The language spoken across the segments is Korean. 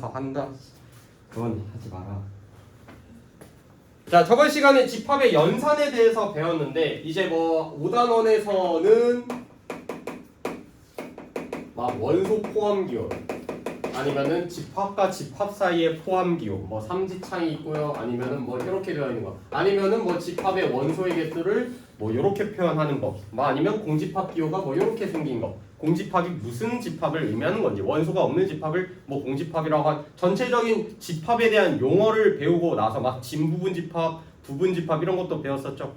한다. 그건 하지 마라. 자, 저번 시간에 집합의 연산에 대해서 배웠는데 이제 뭐 5단원에서는 막 원소 포함 기호 아니면은 집합과 집합 사이의 포함 기호 뭐 삼지창이 있고요. 아니면은 뭐 이렇게 되어 있는 거. 아니면은 뭐 집합의 원소의 개수를 뭐 이렇게 표현하는 법. 뭐 아니면 공집합 기호가 뭐 이렇게 생긴 거. 공집합이 무슨 집합을 의미하는 건지, 원소가 없는 집합을 뭐 공집합이라고 한 전체적인 집합에 대한 용어를 배우고 나서 막 진부분 집합, 부분 집합 이런 것도 배웠었죠.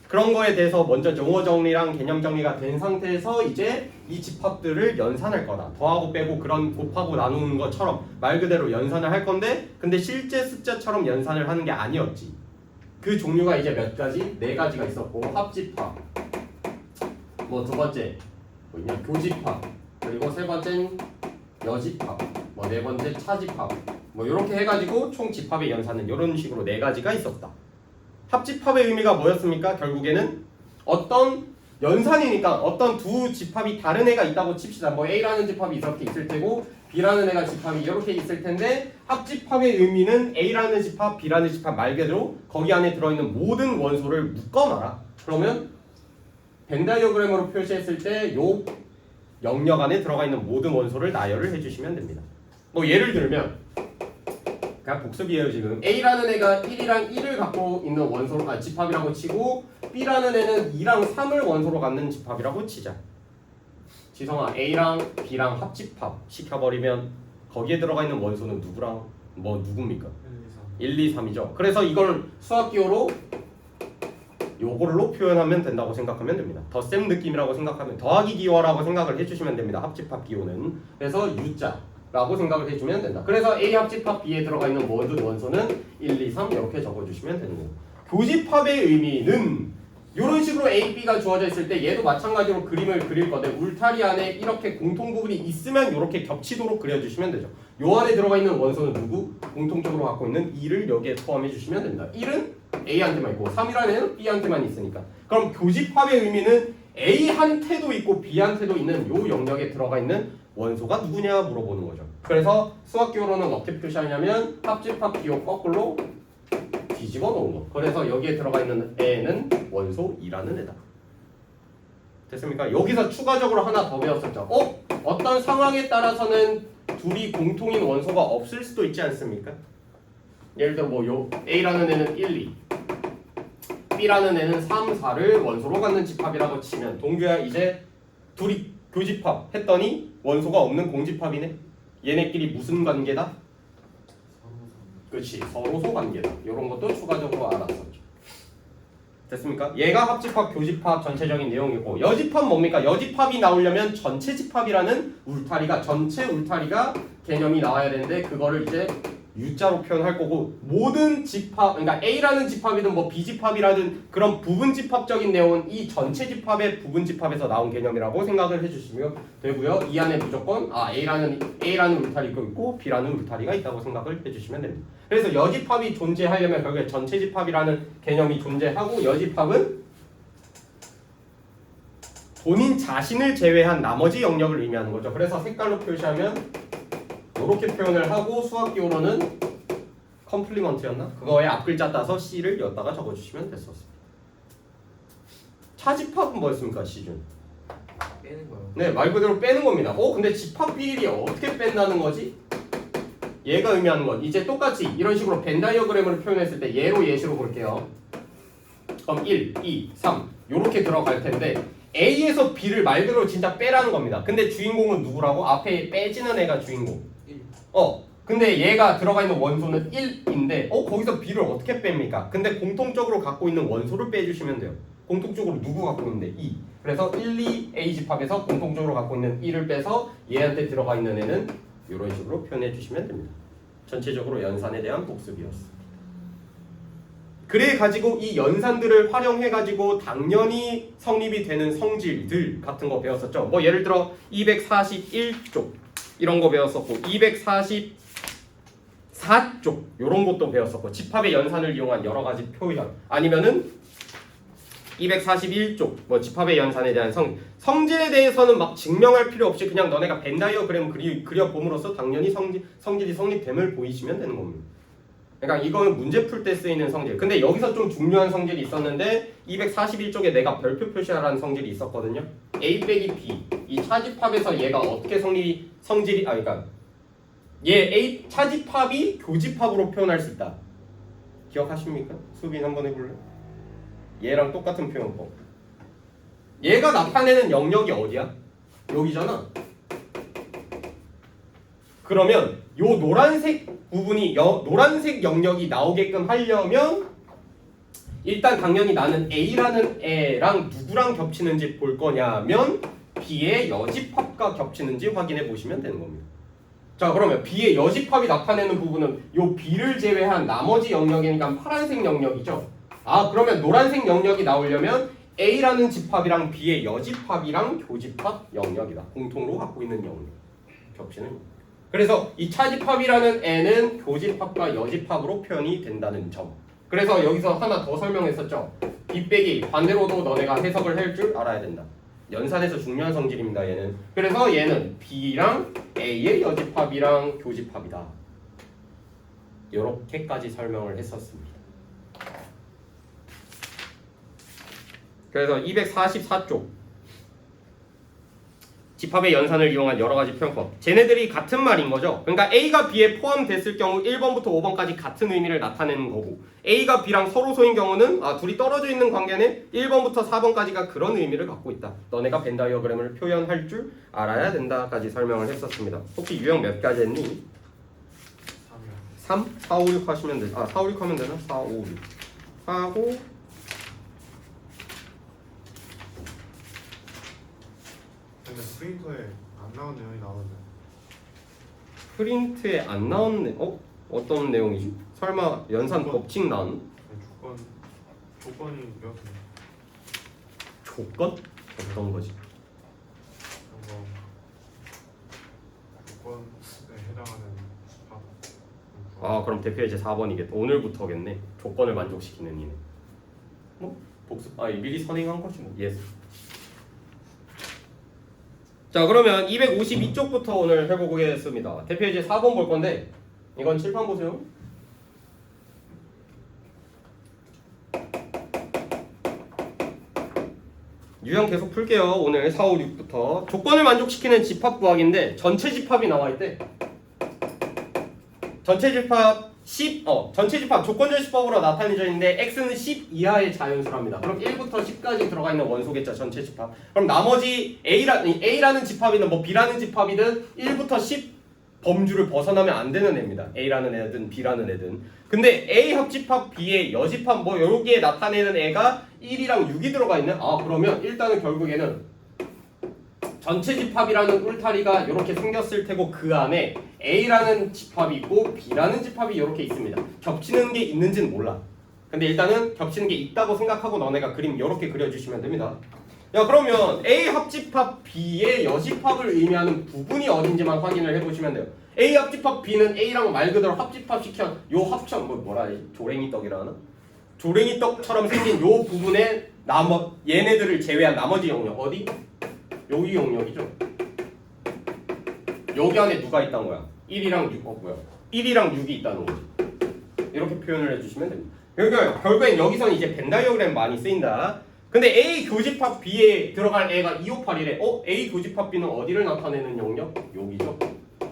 그런 거에 대해서 먼저 용어 정리랑 개념 정리가 된 상태에서 이제 이 집합들을 연산할 거다. 더하고 빼고 그런 곱하고 나누는 것처럼 말 그대로 연산을 할 건데, 근데 실제 숫자처럼 연산을 하는 게 아니었지. 그 종류가 이제 몇 가지? 네 가지가 있었고, 합집합, 뭐 두 번째 뭐냐 교집합, 그리고 세 번째는 여집합, 뭐 네 번째 차집합, 뭐 이렇게 해가지고 총 집합의 연산은 이런 식으로 네 가지가 있었다. 합집합의 의미가 뭐였습니까? 결국에는 어떤 연산이니까 어떤 두 집합이 다른 애가 있다고 칩시다. 뭐 A라는 집합이 이렇게 있을 테고 B라는 애가 집합이 이렇게 있을 텐데, 합집합의 의미는 A라는 집합, B라는 집합 말 그대로 거기 안에 들어있는 모든 원소를 묶어놔라. 그러면 벤 다이어그램으로 표시했을 때 요 영역 안에 들어가 있는 모든 원소를 나열을 해주시면 됩니다. 뭐 예를 들면 그냥 복습이에요. 지금 A라는 애가 1이랑 1을 갖고 있는 원소로 집합이라고 치고, B라는 애는 2랑 3을 원소로 갖는 집합이라고 치자. 지성아, A랑 B랑 합집합 시켜버리면 거기에 들어가 있는 원소는 누구랑 뭐 누굽니까? 1, 2, 3이죠. 그래서 이걸 수학기호로 요걸로 표현하면 된다고 생각하면 됩니다. 덧셈 느낌이라고 생각하면, 더하기 기호라고 생각을 해주시면 됩니다. 합집합 기호는. 그래서 U자라고 생각을 해주면 된다. 그래서 A 합집합 B에 들어가 있는 모든 원소는 1, 2, 3 이렇게 적어주시면 되는 거예요. 교집합의 의미는 이런 식으로 A, B가 주어져 있을 때 얘도 마찬가지로 그림을 그릴 건데, 울타리 안에 이렇게 공통 부분이 있으면 이렇게 겹치도록 그려주시면 되죠. 요 안에 들어가 있는 원소는 누구? 공통적으로 갖고 있는 2를 여기에 포함해 주시면 된다. 1은 A한테만 있고 3이라는 애는 B한테만 있으니까. 그럼 교집합의 의미는 A한테도 있고 B한테도 있는 요 영역에 들어가 있는 원소가 누구냐 물어보는 거죠. 그래서 수학기호로는 어떻게 표시하냐면 합집합 기호 거꾸로 뒤집어 놓은 거. 그래서 여기에 들어가 있는 애는 원소 2라는 애다. 됐습니까? 여기서 추가적으로 하나 더 배웠었죠. 어떤 상황에 따라서는 둘이 공통인 원소가 없을 수도 있지 않습니까? 예를 들어 뭐 요 A라는 애는 1, 2, B라는 애는 3, 4를 원소로 갖는 집합이라고 치면, 동규야 이제 둘이 교집합 했더니 원소가 없는 공집합이네. 얘네끼리 무슨 관계다? 그렇지, 서로소 관계다. 이런 것도 추가적으로 알았었죠. 됐습니까? 얘가 합집합, 교집합 전체적인 내용이고, 여집합 뭡니까? 여집합이 나오려면 전체 집합이라는 울타리가, 전체 울타리가 개념이 나와야 되는데, 그거를 이제 U자로 표현할 거고, 모든 집합, 그러니까 A라는 집합이든 뭐 B집합이라든 그런 부분 집합적인 내용은 이 전체 집합의 부분 집합에서 나온 개념이라고 생각을 해주시면 되고요. 이 안에 무조건 A라는 울타리가 있고 B라는 울타리가 있다고 생각을 해주시면 됩니다. 그래서 여집합이 존재하려면 결국에 전체 집합이라는 개념이 존재하고, 여집합은 본인 자신을 제외한 나머지 영역을 의미하는 거죠. 그래서 색깔로 표시하면 이렇게 표현을 하고, 수학기호로는 컴플리먼트였나? 그거에 앞글자 따서 C를 여기다가 적어주시면 됐었습니다. 차집합은 뭐였습니까? C준? 빼는 거요. 네, 말 그대로 빼는 겁니다. 근데 집합 비율이 어떻게 뺀다는 거지? 얘가 의미하는 건 이제 똑같이 이런 식으로 벤 다이어그램으로 표현했을 때 얘로 예시로 볼게요. 그럼 1, 2, 3 요렇게 들어갈 텐데, A에서 B를 말 그대로 진짜 빼라는 겁니다. 근데 주인공은 누구라고? 앞에 빼지는 애가 주인공. 1. 근데 얘가 들어가 있는 원소는 1인데 거기서 B를 어떻게 뺍니까? 근데 공통적으로 갖고 있는 원소를 빼주시면 돼요. 공통적으로 누구 갖고 있는데? 2. 그래서 1, 2 A 집합에서 공통적으로 갖고 있는 1을 빼서 얘한테 들어가 있는 애는 이런 식으로 표현해 주시면 됩니다. 전체적으로 연산에 대한 복습이었습니다. 그래 가지고 이 연산들을 활용해 가지고 당연히 성립이 되는 성질들 같은 거 배웠었죠. 뭐 예를 들어 241쪽 이런 거 배웠었고, 244쪽 요런 것도 배웠었고, 집합의 연산을 이용한 여러 가지 표현, 아니면은 241쪽 뭐 집합의 연산에 대한 성질에 대해서는 막 증명할 필요 없이 그냥 너네가 벤 다이어그램 그려봄으로써 당연히 성질이 성립됨을 보이시면 되는 겁니다. 그러니까 이거는 문제 풀 때 쓰이는 성질. 근데 여기서 좀 중요한 성질이 있었는데 241쪽에 내가 별표 표시하라는 성질이 있었거든요. A 빼기 B 이 차집합에서 얘가 어떻게 성질이 그러니까 얘 A 차집합이 교집합으로 표현할 수 있다. 기억하십니까? 수빈 한번 해볼래? 얘랑 똑같은 표현법. 얘가 나타내는 영역이 어디야? 여기잖아. 그러면 요 노란색 부분이 노란색 영역이 나오게끔 하려면 일단 당연히 나는 A라는 애랑 누구랑 겹치는지 볼 거냐면 B의 여집합과 겹치는지 확인해 보시면 되는 겁니다. 자, 그러면 B의 여집합이 나타내는 부분은 요 B를 제외한 나머지 영역이니까 파란색 영역이죠. 그러면 노란색 영역이 나오려면 A라는 집합이랑 B의 여집합이랑 교집합 영역이다. 공통으로 갖고 있는 영역. 겹치는 영역. 그래서 이 차집합이라는 애는 교집합과 여집합으로 표현이 된다는 점. 그래서 여기서 하나 더 설명했었죠. B 빼기 반대로도 너네가 해석을 할 줄 알아야 된다. 연산에서 중요한 성질입니다. 얘는. 그래서 얘는 B랑 A의 여집합이랑 교집합이다. 이렇게까지 설명을 했었습니다. 그래서 244쪽 집합의 연산을 이용한 여러 가지 표현법. 쟤네들이 같은 말인 거죠. 그러니까 A가 B에 포함됐을 경우 1번부터 5번까지 같은 의미를 나타내는 거고 A가 B랑 서로 소인 경우는 둘이 떨어져 있는 관계는 1번부터 4번까지가 그런 의미를 갖고 있다. 너네가 벤 다이어그램을 표현할 줄 알아야 된다까지 설명을 했었습니다. 혹시 유형 몇 가지 했니? 3? 4, 5, 6 하시면 돼. 4, 5, 6 하면 되나? 4, 5, 6 하고 근데 프린터에 안 나온 내용이 나오는데 프린트에 안 나온 어떤 내용이지? 설마 연산 법칙 나온? 조건이 몇 개? 조건? 어떤 거지? 조건에 해당하는 집합. 그럼 대표 이제 4번이겠다. 오늘부터겠네. 조건을 만족시키는 이네. 복습. 미리 선행한 거지 뭐. 예스. 자, 그러면 252쪽부터 오늘 해보겠습니다. 대표 이제 4번 볼 건데 이건 칠판 보세요. 유형 계속 풀게요. 오늘 4, 5, 6부터 조건을 만족시키는 집합 구하기인데 전체 집합이 나와 있대. 전체 집합 10, 전체 집합 조건적 집합으로 나타내져 있는데 x는 10 이하의 자연수랍니다. 그럼 1부터 10까지 들어가 있는 원소겠죠, 전체 집합. 그럼 나머지 A라는 집합이든 뭐 B라는 집합이든 1부터 10 범주를 벗어나면 안 되는 애입니다. A라는 애든 B라는 애든. 근데 A 합집합 B의 여집합 뭐 여기에 나타내는 애가 1이랑 6이 들어가 있는. 그러면 일단은 결국에는 전체 집합이라는 울타리가 이렇게 생겼을 테고 그 안에 A라는 집합이 있고 B라는 집합이 이렇게 있습니다. 겹치는 게 있는지는 몰라. 근데 일단은 겹치는 게 있다고 생각하고 너네가 그림 이렇게 그려주시면 됩니다. 야, 그러면 A 합집합 B의 여집합을 의미하는 부분이 어딘지만 확인을 해보시면 돼요. A 합집합 B는 A랑 말 그대로 합집합시켜 요 합천 뭐라 해야지? 조랭이 떡이라 하나? 조랭이 떡처럼 생긴 요 부분에 얘네들을 제외한 나머지 영역 어디? 여기 영역이죠. 여기 안에 누가 있다는 거야? 1이랑 6, 1이랑 6이 있다는 거지. 이렇게 표현을 해주시면 됩니다. 그러니까 결국엔 여기서는 이제 벤 다이어그램 많이 쓰인다. 근데 A 교집합 B에 들어갈 애가 258이래. A 교집합 B는 어디를 나타내는 영역? 여기죠.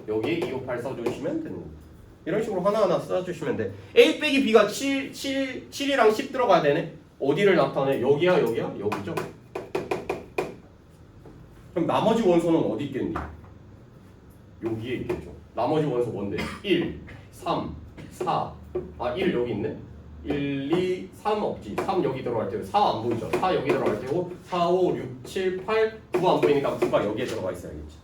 여기에 258 써주시면 되는 겁니다. 이런 식으로 하나하나 써주시면 돼. A 빼기 B가 7이랑 10 들어가야 되네. 어디를 나타내? 여기야? 여기죠. 그럼 나머지 원소는 어디 있겠니? 여기에 있겠죠. 나머지 원소 뭔데? 1, 3, 4. 1 여기 있네. 1, 2, 3 없지. 3 여기 들어갈 테고 4 안 보이죠. 4 여기 들어갈 테고 4, 5, 6, 7, 8, 9 안 보이니까 9가 여기에 들어가 있어야겠지.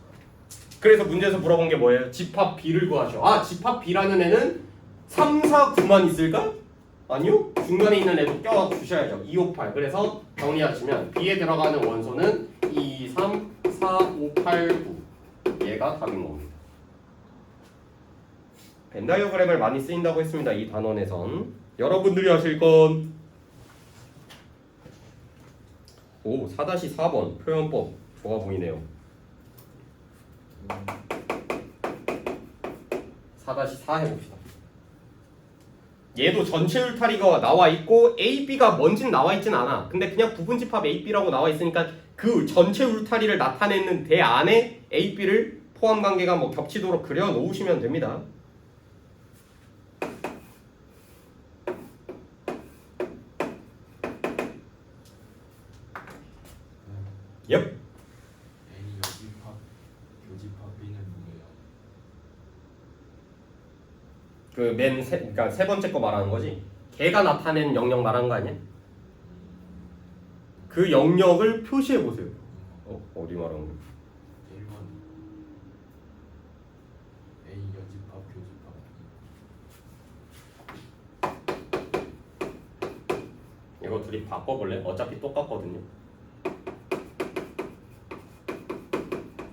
그래서 문제에서 물어본 게 뭐예요? 집합 B를 구하셔. 집합 B라는 애는 3, 4, 9만 있을까? 아니요. 중간에 있는 애도 껴주셔야죠. 2, 5, 8. 그래서 정리하시면 B에 들어가는 원소는 2, 3, 4, 5, 8, 9. 얘가 답인 겁니다. 벤 다이어그램을 많이 쓰인다고 했습니다. 이 단원에선. 여러분들이 하실 건 오 4-4번 표현법 좋아 보이네요. 4-4 해봅시다. 얘도 전체 울타리가 나와 있고 A, B가 뭔진 나와 있진 않아. 근데 그냥 부분집합 A, B라고 나와 있으니까 그 전체 울타리를 나타내는 대 안에 A, B를 포함 관계가 뭐 겹치도록 그려 놓으시면 됩니다. 엽. A 여집합 교집합 B는 뭐예요? 그러니까 세 번째 거 말하는 거지. 걔가 나타낸 영역 말하는 거 아니야? 그 영역을 표시해 보세요. 어디 말하는 거? 1번 A 여집합 교집합 이거 둘이 바꿔볼래? 어차피 똑같거든요.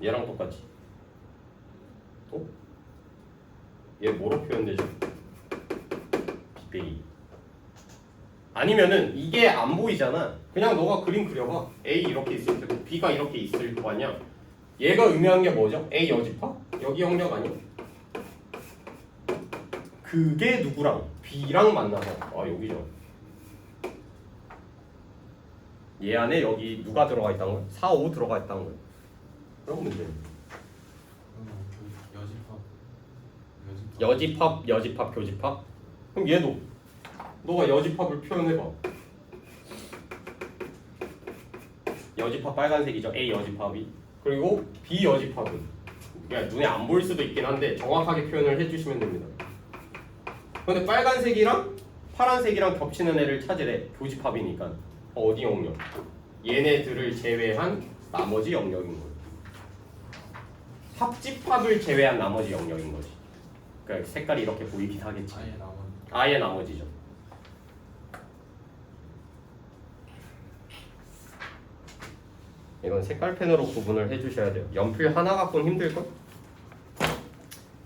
얘랑 똑같지. 또? 얘 뭐로 표현되죠? 빗배기. 아니면은 이게 안 보이잖아. 그냥 너가 그림 그려봐. A 이렇게 있을 테고 B가 이렇게 있을 거 아니야. 얘가 의미한 게 뭐죠? A 여집합? 여기 영역 아니야? 그게 누구랑? B랑 만나서 여기죠. 얘 안에 여기 누가 들어가 있다는 거야? 4, 5 들어가 있다는 거야. 그런 문제. 여집합 여집합, 교집합. 그럼 얘도 너가 여집합을 표현해봐. 여집합 빨간색이죠. A 여집합이. 그리고 B 여집합은 그냥 눈에 안 보일 수도 있긴 한데 정확하게 표현을 해주시면 됩니다. 근데 빨간색이랑 파란색이랑 겹치는 애를 찾으래. 교집합이니까. 어디 영역? 얘네들을 제외한 나머지 영역인 거예요. 합집합을 제외한 나머지 영역인 거지. 그러니까 색깔이 이렇게 보이긴 하겠지. 아예 나머지죠. 이건 색깔펜으로 구분을 해주셔야 돼요. 연필 하나 갖고는 힘들걸?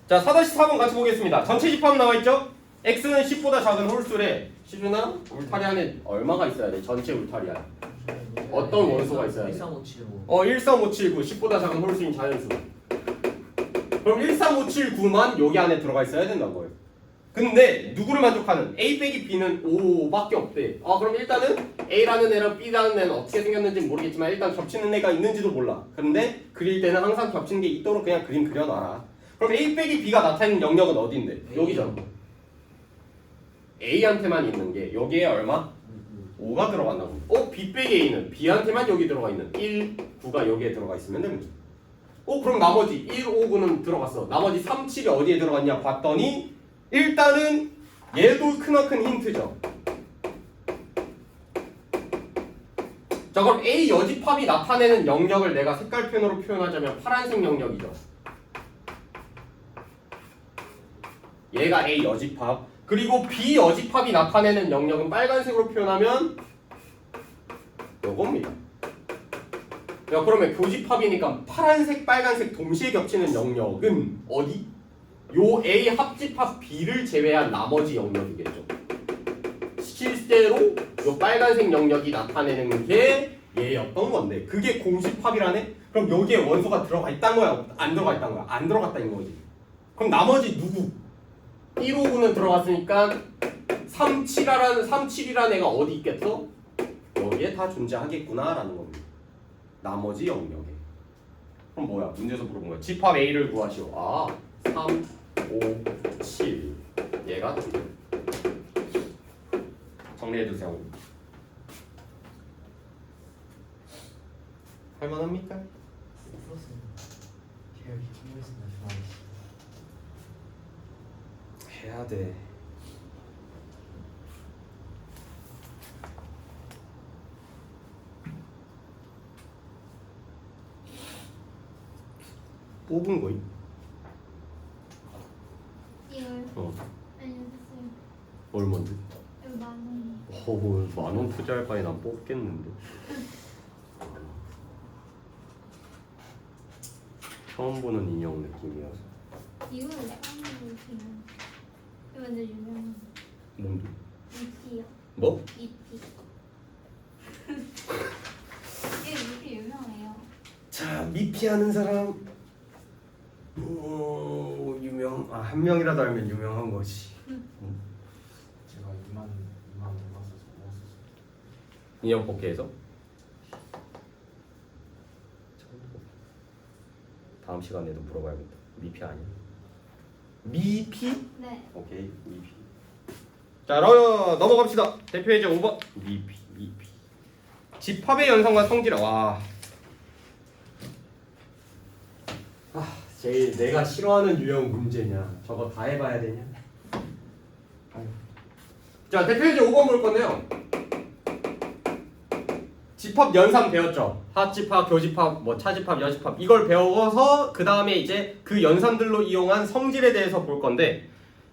자, 4-4번 같이 보겠습니다. 전체 집합 나와있죠? X는 10보다 작은 홀수래. 시준아, 울타리 안에 얼마가 있어야 돼? 전체 울타리 안에. 어떤 원소가 있어야 돼? 13575 13579, 10보다 작은 홀수인 자연수. 그럼 13579만 여기 안에 들어가 있어야 된다는 거예요. 근데 누구를 만족하는? A 빼기 B는 5밖에 없대. 그럼 일단은 A라는 애랑 B라는 애는 어떻게 생겼는지 모르겠지만 일단 겹치는 애가 있는지도 몰라. 근데 그릴 때는 항상 겹치는 게 있도록 그냥 그림 그려놔라. 그럼 A 빼기 B가 나타있는 영역은 어디인데? 여기죠. A한테만 있는 게 여기에 얼마? 5가 들어간다고. B 빼기 A는 B한테만 여기 들어가 있는 1, 9가 여기에 들어가 있으면 됩니다. 그럼 나머지 1, 5, 9는 들어갔어. 나머지 3, 7이 어디에 들어갔냐 봤더니 일단은 얘도 크나큰 힌트죠. 자, 그럼 A 여집합이 나타내는 영역을 내가 색깔펜으로 표현하자면 파란색 영역이죠. 얘가 A 여집합. 그리고 B 여집합이 나타내는 영역은 빨간색으로 표현하면 요겁니다. 야, 그러면 교집합이니까 파란색, 빨간색 동시에 겹치는 영역은 어디? 요 A 합집합 B를 제외한 나머지 영역이겠죠. 실제로 요 빨간색 영역이 나타내는 게 얘였던 건데 그게 공집합이라네? 그럼 여기에 원소가 들어가 있단 거야? 안 들어가 있단 거야? 안 들어갔다는 거지. 그럼 나머지 누구? 1, 5, 9는 들어갔으니까 3, 7이라는 애가 어디 있겠어? 여기에 다 존재하겠구나라는 겁니다. 나머지 영역에. 그럼 뭐야? 문제에서 물어본 거야. 집합 A를 구하시오. 3, 5, 7 얘가 정리해주세요. 할만합니까? 해야 돼. 뽑은 거임? 이걸 어. 알려주세요. 얼마인데? 이거 10,000원. $10,000 투자할 바에 난 뽑겠는데. 처음 보는 인형 느낌이어서. 이거는 처음으로 그냥 이거 완전 유명한 뭔데? 이티요. 뭐? 이티. 미피 아는 사람 한 명이라도 알면 유명한 거지. 제가 2만 얼마 써서 뭐 썼어요? 인형 뽑기에서 다음 시간에도 물어봐야겠다. 미피 아니야? 미피? 네. 오케이 미피. 자 넘어갑시다. 대표 예제 5번 미피. 집합의 연산과 성질아. 와. 제일 내가 싫어하는 유형 문제냐. 저거 다 해봐야 되냐. 자 대표 예제 5번 볼 건데요. 집합 연산 배웠죠. 합집합, 교집합, 뭐 차집합, 여집합 이걸 배워서 그 다음에 이제 그 연산들로 이용한 성질에 대해서 볼 건데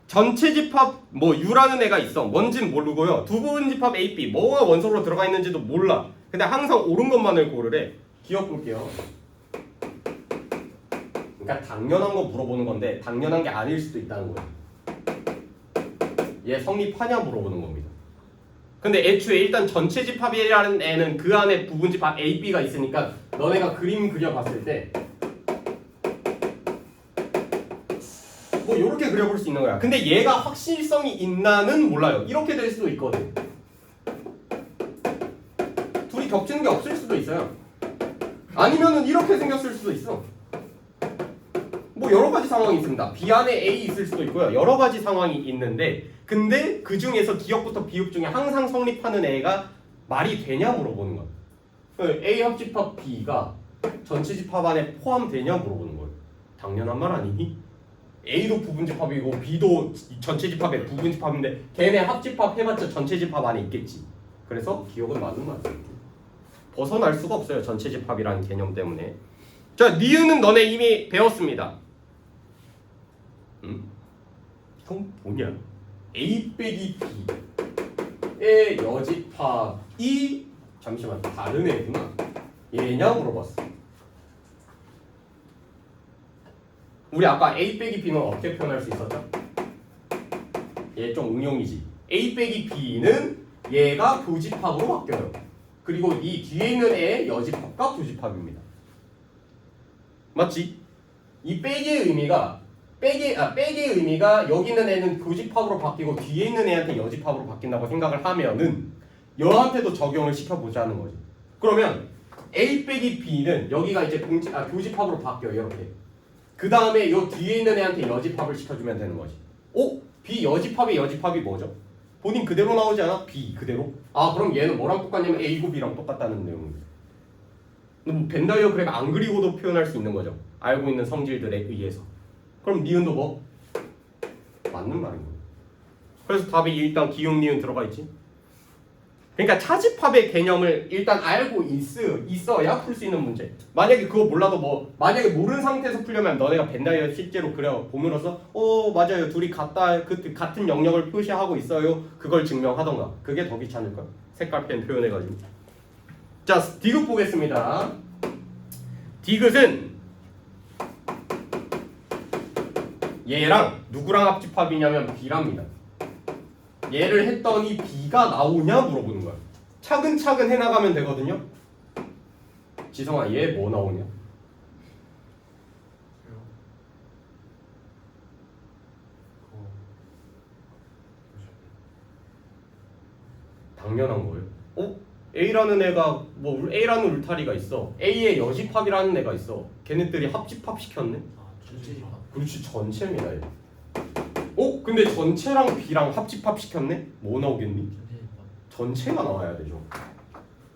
전체 집합 뭐 U라는 애가 있어. 뭔진 모르고요. 두 부분 집합 A, B 뭐가 원소로 들어가 있는지도 몰라. 근데 항상 옳은 것만을 고르래. 기억 볼게요. 그러니까 당연한 거 물어보는 건데 당연한 게 아닐 수도 있다는 거예요. 얘 성립하냐 물어보는 겁니다. 근데 애초에 일단 전체 집합이라는 애는 그 안에 부분 집합 A, B가 있으니까 너네가 그림 그려봤을 때 뭐 이렇게 그려볼 수 있는 거야. 근데 얘가 확실성이 있나는 몰라요. 이렇게 될 수도 있거든. 둘이 겹치는 게 없을 수도 있어요. 아니면은 이렇게 생겼을 수도 있어. 뭐 여러 가지 상황이 있습니다. B 안에 A 있을 수도 있고요. 여러 가지 상황이 있는데 근데 그 중에서 기억부터 비읍 중에 항상 성립하는 애가 말이 되냐 물어보는 거야. A 합집합 B가 전체 집합 안에 포함되냐 물어보는 거예요. 당연한 말 아니니? A도 부분 집합이고 B도 전체 집합의 부분 집합인데 걔네 합집합 해봤자 전체 집합 안에 있겠지. 그래서 기억은 맞는 거 같아요. 벗어날 수가 없어요. 전체 집합이라는 개념 때문에. 자, 니은은 너네 이미 배웠습니다. 이건 뭐냐? A 빼기 B의 여집합이 잠시만 다른 애구나. 얘냐 물어봤어. 우리 아까 A 빼기 B는 어떻게 표현할 수 있었죠? 얘 좀 응용이지. A 빼기 B는 얘가 교집합으로 바뀌어요. 그리고 이 뒤에 있는 애의 여집합과 교집합입니다. 맞지? 이 빼기의 의미가 빼기의 의미가 여기 있는 애는 교집합으로 바뀌고 뒤에 있는 애한테 여집합으로 바뀐다고 생각을 하면은 여한테도 적용을 시켜보자는 거지. 그러면 A 빼기 B는 여기가 이제 교집합으로 바뀌어요. 이렇게. 그 다음에 요 뒤에 있는 애한테 여집합을 시켜주면 되는 거지. 오? B 여집합의 여집합이 뭐죠? 본인 그대로 나오지 않아? B 그대로? 아 그럼 얘는 뭐랑 똑같냐면 A고 B랑 똑같다는 내용입니다. 뭐 벤 다이어그램 안 그리고도 표현할 수 있는 거죠. 알고 있는 성질들에 의해서. 그럼 니은도 뭐? 맞는 말인 거예요. 그래서 답이 일단 기역 니은 들어가 있지. 그러니까 차집합의 개념을 일단 알고 있어야 풀 수 있는 문제. 만약에 그거 몰라도 뭐 만약에 모르는 상태에서 풀려면 너네가 벤 다이어 실제로 그려 봄으로써 맞아요 둘이 같은 영역을 표시하고 있어요. 그걸 증명하던가. 그게 더 귀찮을 거야. 색깔펜 표현해가지고. 자 디귿 보겠습니다. 디귿은 얘랑 누구랑 합집합이냐면 B랍니다. 얘를 했더니 B가 나오냐 물어보는 거야. 차근차근 해나가면 되거든요. 지성아 얘 뭐 나오냐? 당연한 거예요. A라는 애가 뭐 A라는 울타리가 있어. A의 여집합이라는 애가 있어. 걔네들이 합집합 시켰네. 전체 집합. 그렇지 전체입니다. 얘. 근데 전체랑 B랑 합집합 시켰네? 뭐 나오겠니? 전체 집합. 전체가 나와야 되죠.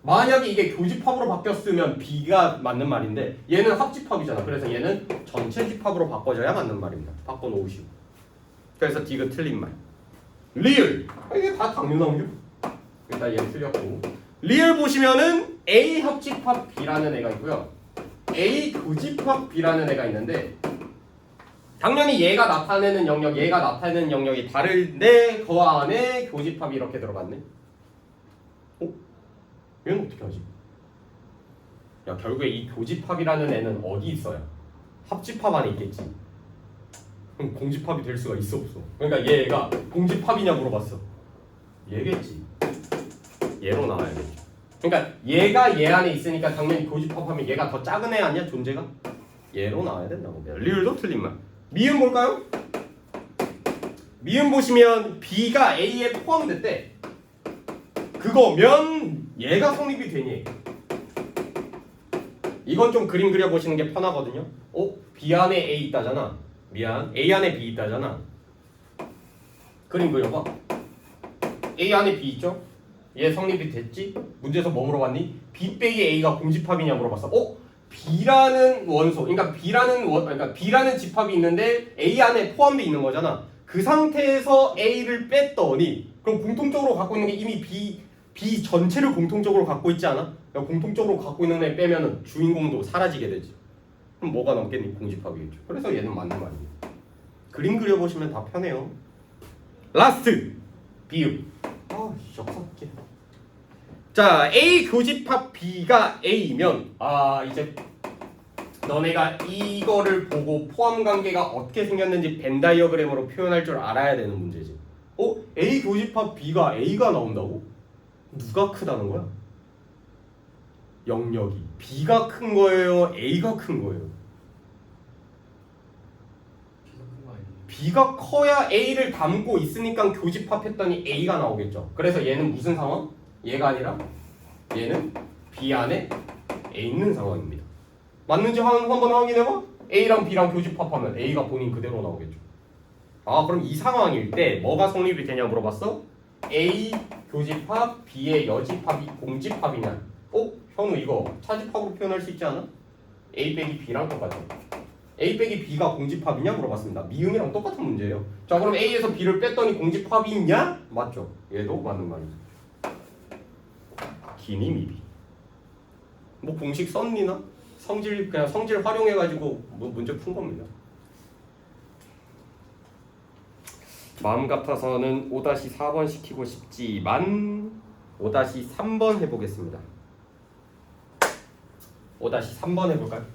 만약에 이게 교집합으로 바뀌었으면 B가 맞는 말인데 얘는 합집합이잖아. 그래서 얘는 전체 집합으로 바꿔줘야 맞는 말입니다. 바꿔놓으시고. 그래서 디귿 틀린 말. 리을. 이게 다 당연한 게. 일단 얘 틀렸고. 리을 보시면은 A 합집합 B라는 애가 있고요. A 교집합 B라는 애가 있는데 당연히 얘가 나타내는 영역, 얘가 나타내는 영역이 다른데 그 안에 교집합이 이렇게 들어갔네. 얘는 어떻게 하지? 야 결국에 이 교집합이라는 애는 어디 있어요? 합집합 안에 있겠지. 그럼 공집합이 될 수가 있어 없어? 그러니까 얘가 공집합이냐 물어봤어. 얘겠지. 얘로 나와야겠죠. 그러니까 얘가 얘 안에 있으니까 당연히 교집합하면 얘가 더 작은 애 아니야 존재가? 얘로 나와야 된다고. 리을도 틀린 말. 미음 볼까요? 미음 보시면 B가 A에 포함됐대. 그거면 얘가 성립이 되니. 이건 좀 그림 그려보시는 게 편하거든요. B 안에 A 있다잖아. 미안, A 안에 B 있다잖아. 그림 그려봐. A 안에 B 있죠? 얘 성립이 됐지? 문제에서 뭐 물어봤니? B 빼기 A가 공집합이냐 물어봤어. B라는 원소, 그러니까 B라는 집합이 있는데 A 안에 포함되어 있는 거잖아. 그 상태에서 A를 뺐더니 그럼 공통적으로 갖고 있는 게 이미 B 전체를 공통적으로 갖고 있지 않아? 공통적으로 갖고 있는 애 빼면은 주인공도 사라지게 되지. 그럼 뭐가 남겠니? 공집합이겠죠. 그래서 얘는 맞는 말입니다. 그림 그려보시면 다 편해요. 라스트 비읍. 역사게. 자, A 교집합 B가 A면 이제 너네가 이거를 보고 포함 관계가 어떻게 생겼는지 벤 다이어그램으로 표현할 줄 알아야 되는 문제지. A 교집합 B가 A가 나온다고? 누가 크다는 거야? 영역이 B가 큰 거예요? A가 큰 거예요? B가 큰 거 아니에요? B가 커야 A를 담고 있으니까 교집합했더니 A가 나오겠죠. 그래서 얘는 무슨 상황? 얘가 아니라 얘는 B 안에 A 있는 상황입니다. 맞는지 한번 확인해봐. A랑 B랑 교집합하면 A가 본인 그대로 나오겠죠. 그럼 이 상황일 때 뭐가 성립이 되냐 물어봤어? A 교집합 B의 여집합이 공집합이냐? 현우 이거 차집합으로 표현할 수 있지 않아? A 빼기 B랑 똑같아. A 빼기 B가 공집합이냐 물어봤습니다. 미음이랑 똑같은 문제예요. 자, 그럼 A에서 B를 뺐더니 공집합이냐? 맞죠. 얘도 맞는 말이죠. 기니 미비. 뭐 공식 썼니나? 그냥 성질 활용해가지고 뭐 문제 푼 겁니다. 마음 같아서는 5-4번 시키고 싶지만 5-3번 해보겠습니다. 5-3번 해볼까요?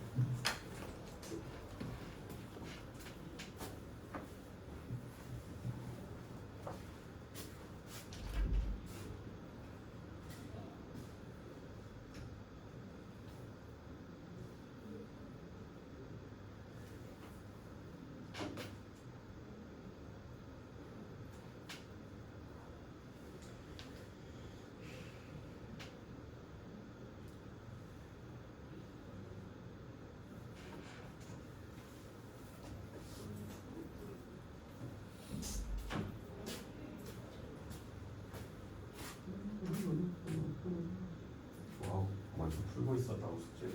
완전 풀고 있었다고 숙제.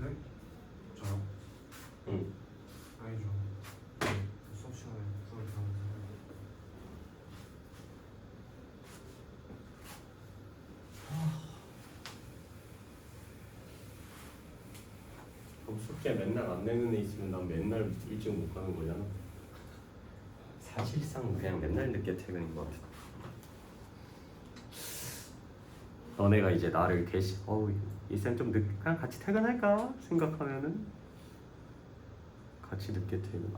네? 저요? 응. 아니죠. 수업 시간에 풀을 배우는데. 그럼 숙제 맨날 안 내는 애 있으면 난 맨날 일찍 못 가는 거잖아. 사실상 그냥 맨날 늦게 퇴근인 것 같아. 너네가 이제 나를 이쌤 좀 그냥 같이 퇴근할까 생각하면은 같이 늦게 퇴근.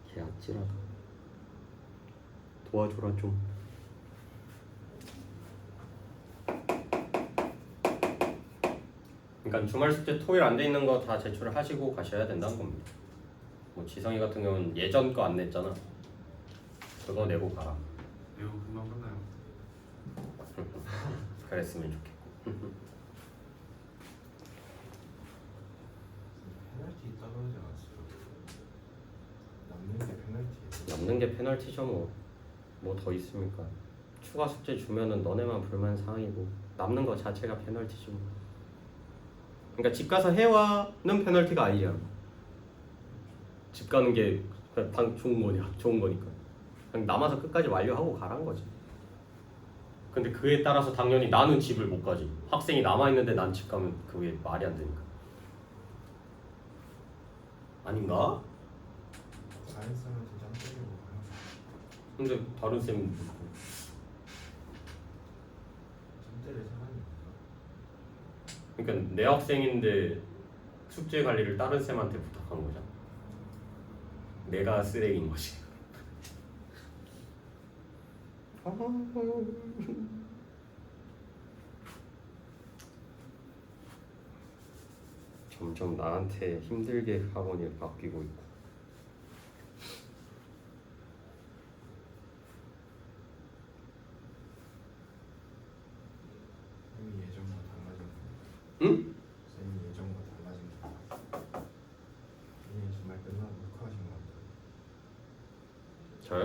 개 아찔하다. 도와줘라 좀. 그러니까 주말 숙제 토요일 안 돼 있는 거 다 제출을 하시고 가셔야 된다는 겁니다. 뭐 지성이 같은 경우는 예전 거 안 냈잖아. 그거 내고 가라. 이거 금방 끝나요. 그랬으면 좋겠고. 페널티 있다고 그러지 않았어요? 남는 게 페널티예요. 남는 게 페널티죠 뭐 더 있습니까? 추가 숙제 주면은 너네만 불만 사항이고 남는 거 자체가 페널티죠. 그러니까 집 가서 해와는 페널티가 아니잖아. 집 가는 게 그냥 좋은 거니까 그냥 남아서 끝까지 완료하고 가라는 거지. 근데 그에 따라서 당연히 나는 집을 못 가지. 학생이 남아있는데 난 집 가면 그게 말이 안 되니까. 아닌가? 사인스는 진짜 때리고 가요. 근데 다른 쌤은 짬때릴 사람이 없나? 그러니까 내 학생인데 숙제 관리를 다른 쌤한테 부탁한 거잖아. 내가 쓰레기인 거지. 점점 나한테 힘들게 학원이 바뀌고 있고. 쌤이 예전과 달라진 거. 응? 쌤이 예전과 달라진 거. 쌤이 정말 끝나고 욱하신 것 같아요. 저요?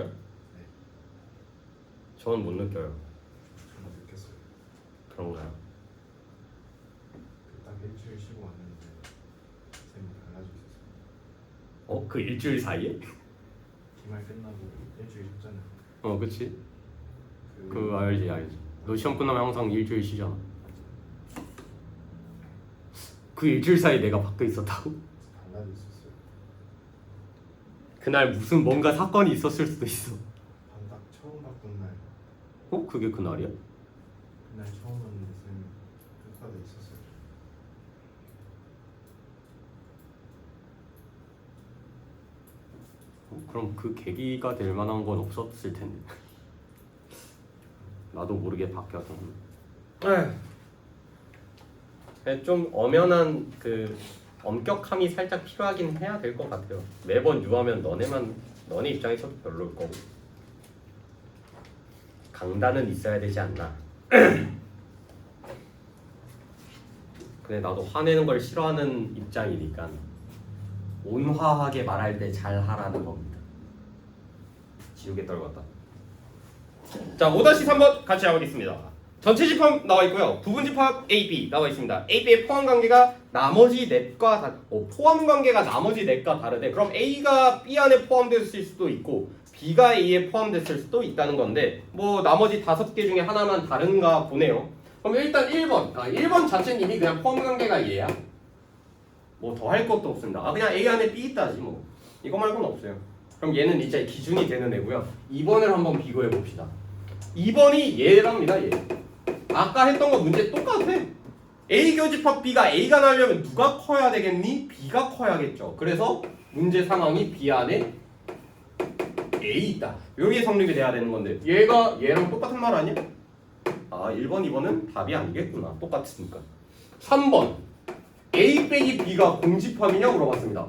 네. 저는 못 느껴요. 정말 느꼈어요. 그런가요? 딱 일주일 쉬고 왔는데 쌤이 달라져 있었어요. 어? 그 일주일 사이에? 기말 끝나고 일주일 쉬었잖아요. 어, 그치. 그 알지. 너 시험 끝나면 항상 일주일 쉬잖아. 그 일주일 사이 내가 밖에 있었다고? 달라져 있었어요. 그날 무슨 뭔가 사건이 있었을 수도 있어. 딱 처음 바꾼 날 어? 그게 그날이야? 그날 처음 왔는데 쌤이 끝까지 있었어요. 그럼 그 계기가 될 만한 건 없었을 텐데. 나도 모르게 바뀌어서. 좀 엄연한 그 엄격함이 살짝 필요하긴 해야 될 것 같아요. 매번 유하면 너네 입장에서도 별로일 거고. 강단은 있어야 되지 않나. 근데 나도 화내는 걸 싫어하는 입장이니까 온화하게 말할 때 잘 하라는 겁니다. 지우개 떨궜다. 자, 5-3번 같이 해보겠습니다. 전체 집합 나와 있고요. 부분 집합 A, B 나와 있습니다. A, B의 포함 관계가 나머지 넷과 포함 관계가 나머지 넷과 다르대. 그럼 A가 B 안에 포함됐을 수도 있고 B가 A에 포함됐을 수도 있다는 건데 뭐 나머지 5개 중에 하나만 다른가 보네요. 그럼 일단 1번. 1번 자체는 이미 그냥 포함 관계가 얘야. 뭐 더 할 것도 없습니다. 그냥 A 안에 B 있다지 뭐. 이거 말고는 없어요. 그럼 얘는 이제 기준이 되는 애고요. 2번을 한번 비교해 봅시다. 2번이 얘랍니다. 얘. 아까 했던 거 문제 똑같아. A 교집합 B가 A가 나려면 누가 커야 되겠니? B가 커야겠죠. 그래서 문제 상황이 B 안에 A 있다. 여기에 성립이 돼야 되는 건데 얘가 얘랑 똑같은 말 아니야? 1번, 2번은 답이 아니겠구나. 똑같으니까. 3번 A 빼기 B가 공집합이냐 물어봤습니다.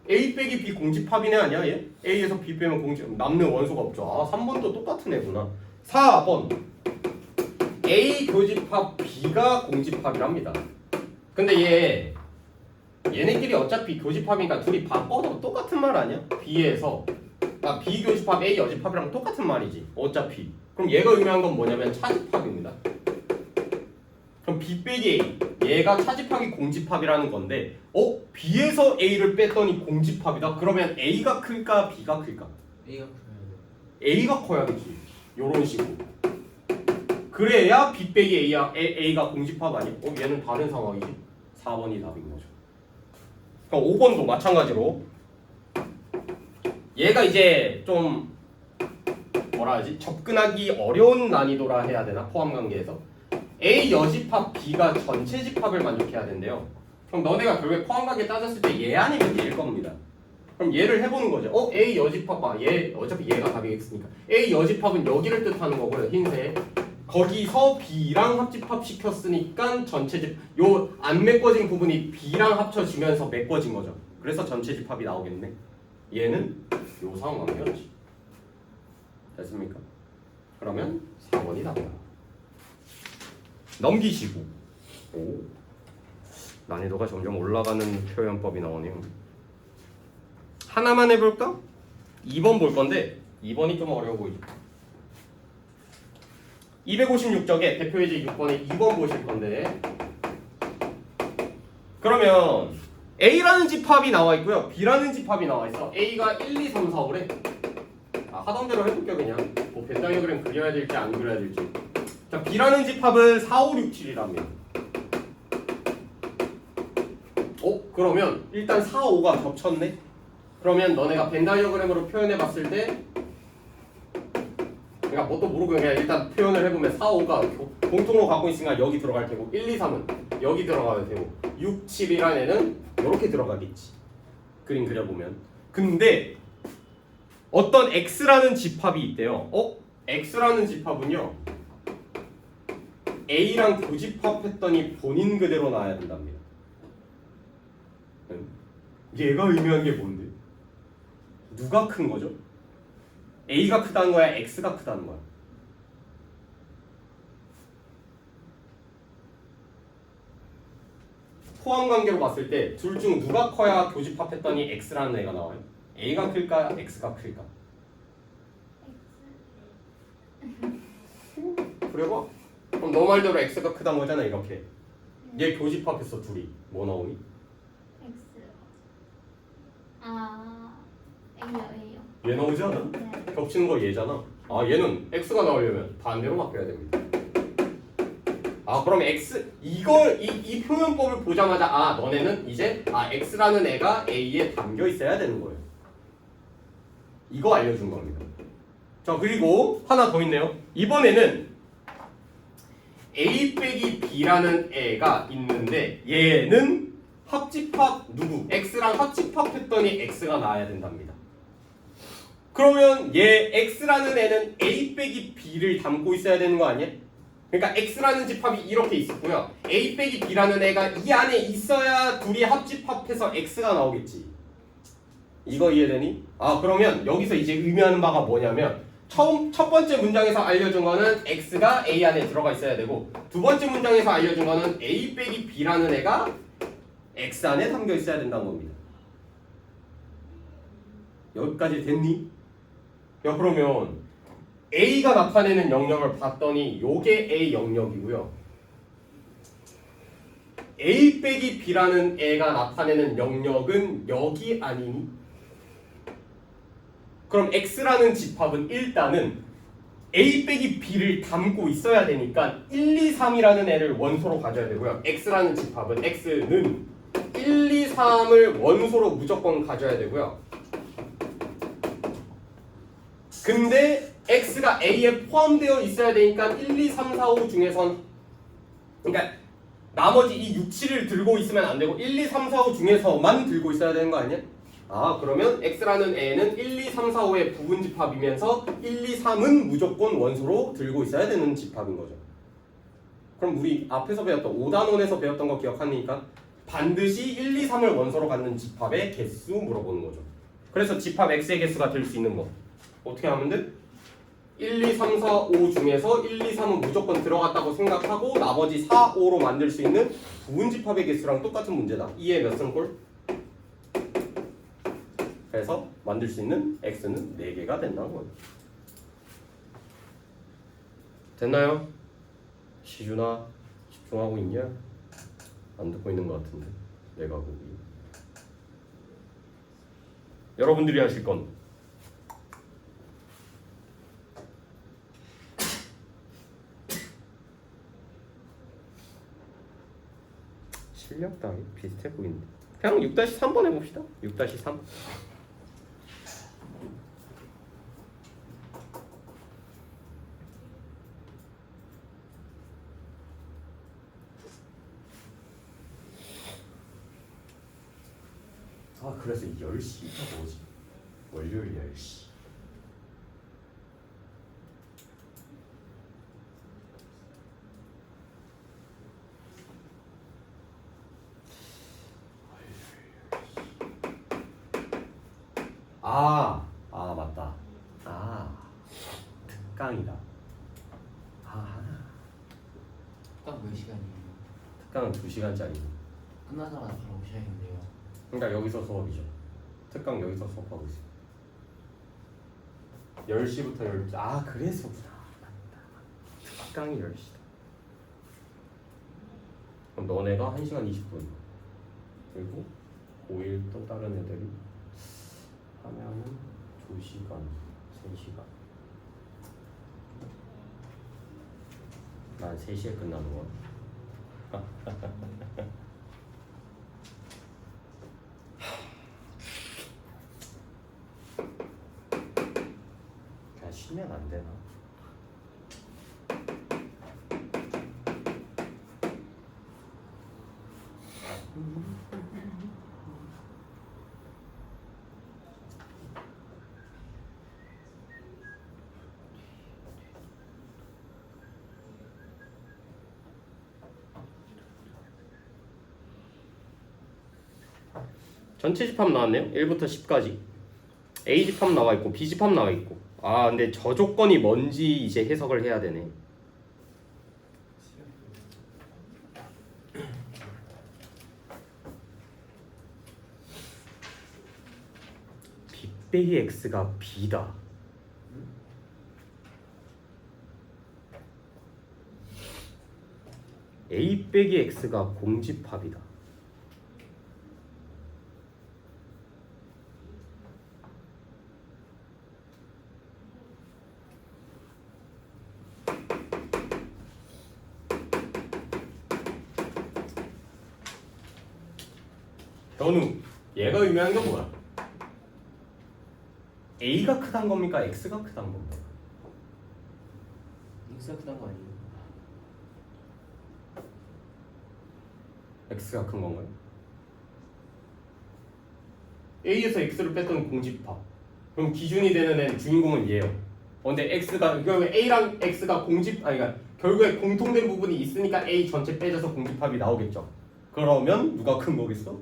A 빼기 B 공집합이네 아니야 얘? A에서 B 빼면 공집 남는 원소가 없죠. 3번도 똑같은 애구나. 4번 A 교집합 B가 공집합이랍니다. 근데 얘네끼리 어차피 교집합이니까 둘이 바꿔도 똑같은 말 아니야? B에서 B 교집합 A 여집합이랑 똑같은 말이지 어차피. 그럼 얘가 의미한 건 뭐냐면 차집합입니다. 그럼 B 빼기 A 얘가 차집합이 공집합이라는 건데 B에서 A를 뺐더니 공집합이다. 그러면 A가 클까 B가 클까? A가 커야 돼요. A가 커야겠지. 요런 식으로. 그래야 B 빼기 A가 공집합 아니야? 얘는 다른 상황이지. 4번이 답인 거죠. 그럼 5번도 마찬가지로 얘가 이제 좀 뭐라 하지? 접근하기 어려운 난이도라 해야 되나? 포함 관계에서 A 여집합 B가 전체 집합을 만족해야 된대요. 그럼 너네가 결국에 포함 관계 따졌을 때 얘 아니면 얘일 겁니다. 그럼 얘를 해보는 거죠. A 여집합 얘 어차피 얘가 답이겠으니까 A 여집합은 여기를 뜻하는 거고요. 흰색 거기서 B랑 합집합 시켰으니까 전체 집 요 안 메꿔진 부분이 B랑 합쳐지면서 메꿔진 거죠. 그래서 전체 집합이 나오겠네. 얘는 요 상황이었지. 됐습니까? 그러면 4번이 답이야. 넘기시고. 오. 난이도가 점점 올라가는 표현법이 나오네요. 하나만 해볼까? 2번 볼 건데 2번이 좀 어려워 보이죠. 256쪽에 대표예제 6번에 2번 보실 건데 그러면 A라는 집합이 나와 있고요. B라는 집합이 나와 있어. A가 1, 2, 3, 4, 5래. 하던 대로 해볼게요 그냥. 뭐 벤다이어그램 그려야 될지 안 그려야 될지. 자, B라는 집합은 4, 5, 6, 7이랍니다. 그러면 일단 4, 5가 겹쳤네. 그러면 너네가 벤다이어그램으로 표현해 봤을 때 그러니까 뭣도 모르고 그냥 일단 표현을 해보면 4, 5가 공통으로 갖고 있으니까 여기 들어갈 테고 1, 2, 3은 여기 들어가야 되고 6, 7이라는 애는 이렇게 들어가겠지. 그림 그려보면. 근데 어떤 X라는 집합이 있대요. X라는 집합은요 A랑 교집합했더니 본인 그대로 나와야 된답니다. 얘가 의미하는 게 뭔데? 누가 큰 거죠? A가 크다는 거야? X가 크다는 거야? 포함 관계로 봤을 때 둘 중 누가 커야 교집합했더니 X라는 애가 나와요? A가 클까? X가 클까? 그래봐. 그럼 너 말대로 X가 크다는 거잖아 이렇게. 얘 교집합했어 둘이. 뭐 나오니? X. 아, A요. 얘 나오지 않아? 네. 겹치는 거 얘잖아. 아 얘는 X가 나오려면 반대로 바뀌어야 됩니다. 아 그럼 X 이걸 이 표현법을 보자마자 아 너네는 이제 아 X라는 애가 A에 담겨 있어야 되는 거예요. 이거 알려준 겁니다. 자 그리고 하나 더 있네요. 이번에는 A 빼기 B라는 애가 있는데 얘는 합집합 누구? X랑 합집합했더니 X가 나와야 된답니다. 그러면 얘 X라는 애는 A 빼기 B를 담고 있어야 되는 거 아니야? 그러니까 X라는 집합이 이렇게 있었고요. A 빼기 B라는 애가 이 안에 있어야 둘이 합집합해서 X가 나오겠지. 이거 이해되니? 아 그러면 여기서 이제 의미하는 바가 뭐냐면 첫 번째 문장에서 알려준 거는 X가 A 안에 들어가 있어야 되고 두 번째 문장에서 알려준 거는 A 빼기 B라는 애가 X 안에 담겨 있어야 된다는 겁니다. 여기까지 됐니? 야 그러면 A가 나타내는 영역을 봤더니 요게 A 영역이고요. A 빼기 B라는 애가 나타내는 영역은 여기 아니니? 그럼 X라는 집합은 일단은 A 빼기 B를 담고 있어야 되니까 1, 2, 3이라는 애를 원소로 가져야 되고요. X라는 집합은 X는 1, 2, 3을 원소로 무조건 가져야 되고요. 근데 X가 A에 포함되어 있어야 되니까 1, 2, 3, 4, 5 중에선 그러니까 나머지 이 6, 7을 들고 있으면 안 되고 1, 2, 3, 4, 5 중에서만 들고 있어야 되는 거 아니야? 아 그러면 X라는 애는 1, 2, 3, 4, 5의 부분 집합이면서 1, 2, 3은 무조건 원소로 들고 있어야 되는 집합인 거죠. 그럼 우리 앞에서 배웠던 5단원에서 배웠던 거 기억하니까 반드시 1, 2, 3을 원소로 갖는 집합의 개수 물어보는 거죠. 그래서 집합 X의 개수가 될 수 있는 거 어떻게 하면 돼? 1, 2, 3, 4, 5 중에서 1, 2, 3은 무조건 들어갔다고 생각하고 나머지 4, 5로 만들 수 있는 부분 집합의 개수랑 똑같은 문제다. 2의 몇 승꼴? 그래서 만들 수 있는 X는 4개가 된다는 거예요. 됐나요? 시준아 집중하고 있냐? 안 듣고 있는 것 같은데 내가 보기. 여러분들이 하실 건 실력 따위 비슷해 보이는데 그냥 6-3번 해봅시다. 6-3 아 그래서 10시가 뭐지? 월요일 10시 맞다. 특강이다. 딱 몇 시간이에요? 특강은 2시간짜리. 끝나자마자 바로 오셔야겠네요. 그러니까 여기서 수업이죠. 특강 여기서 수업하고 있어. 10시부터 12시. 그래서구나. 맞다. 특강이 10시다. 그럼 너네가 1시간 20분. 그리고 5일 또 다른 애들이 하면은 2시간, 3시간. 난 3시에 끝나는 거야. 그냥 쉬면 안 되나? 전체 집합 나왔네요. 1부터 10까지. A 집합 나와 있고 B 집합 나와 있고. 아 근데 저 조건이 뭔지 이제 해석을 해야 되네. B 빼기 X가 B다. A 빼기 X가 공집합이다. 현우, 얘가 의미하는 게 뭐야? A가 크다는 겁니까? X가 크다는 겁니까? X가 크단 거 아니에요? X가 큰 건가요? A에서 X를 뺐던 공집합. 그럼 기준이 되는 애는 주인공은 얘예요. 근데 X가 A랑 X가 그러니까 결국에 공통된 부분이 있으니까 A 전체 빼져서 공집합이 나오겠죠. 그러면 누가 큰 거겠어?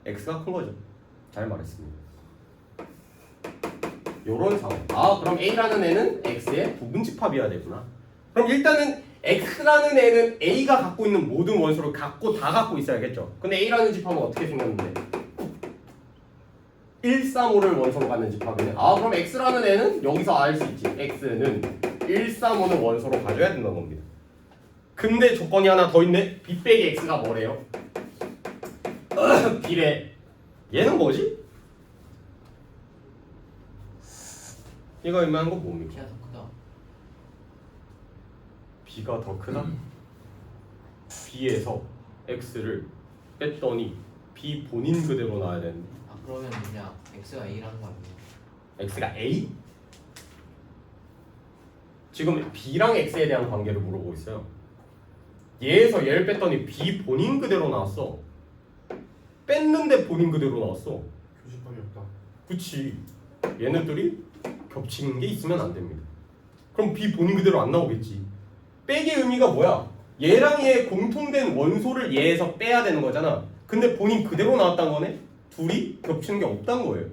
X가 큰 거죠. 잘 말했습니다. 요런 상황. 아 그럼 A라는 애는 X의 부분집합이어야 되구나. 그럼 일단은 X라는 애는 A가 갖고 있는 모든 원소를 다 갖고 있어야겠죠. 근데 A라는 집합은 어떻게 생겼는데? 135를 원소로 갖는 집합이네. 아 그럼 X라는 애는 여기서 알 수 있지. X는 135는 원소로 가져야 된다는 겁니다. 근데 조건이 하나 더 있네. B 빼기 X가 뭐래요? B래. 얘는 뭐지? 이거 의미하는 건 뭡니까? B가 더 크다. B가 더 크다? B에서 X를 뺐더니 B 본인 그대로 나와야 되는데 아 그러면 그냥 X가 A라는 거 아니에요? X가 A? 지금 B랑 X에 대한 관계를 물어보고 있어요. 얘에서 얘를 뺐더니 B 본인 그대로 나왔어. 뺐는데 본인 그대로 나왔어. 교집합이 없다. 그치. 얘네들이 겹치는 게 있으면 안 됩니다. 그럼 B 본인 그대로 안 나오겠지. 빼기의 의미가 뭐야? 얘랑 얘의 공통된 원소를 얘에서 빼야 되는 거잖아. 근데 본인 그대로 나왔단 거네? 둘이 겹치는 게 없단 거예요.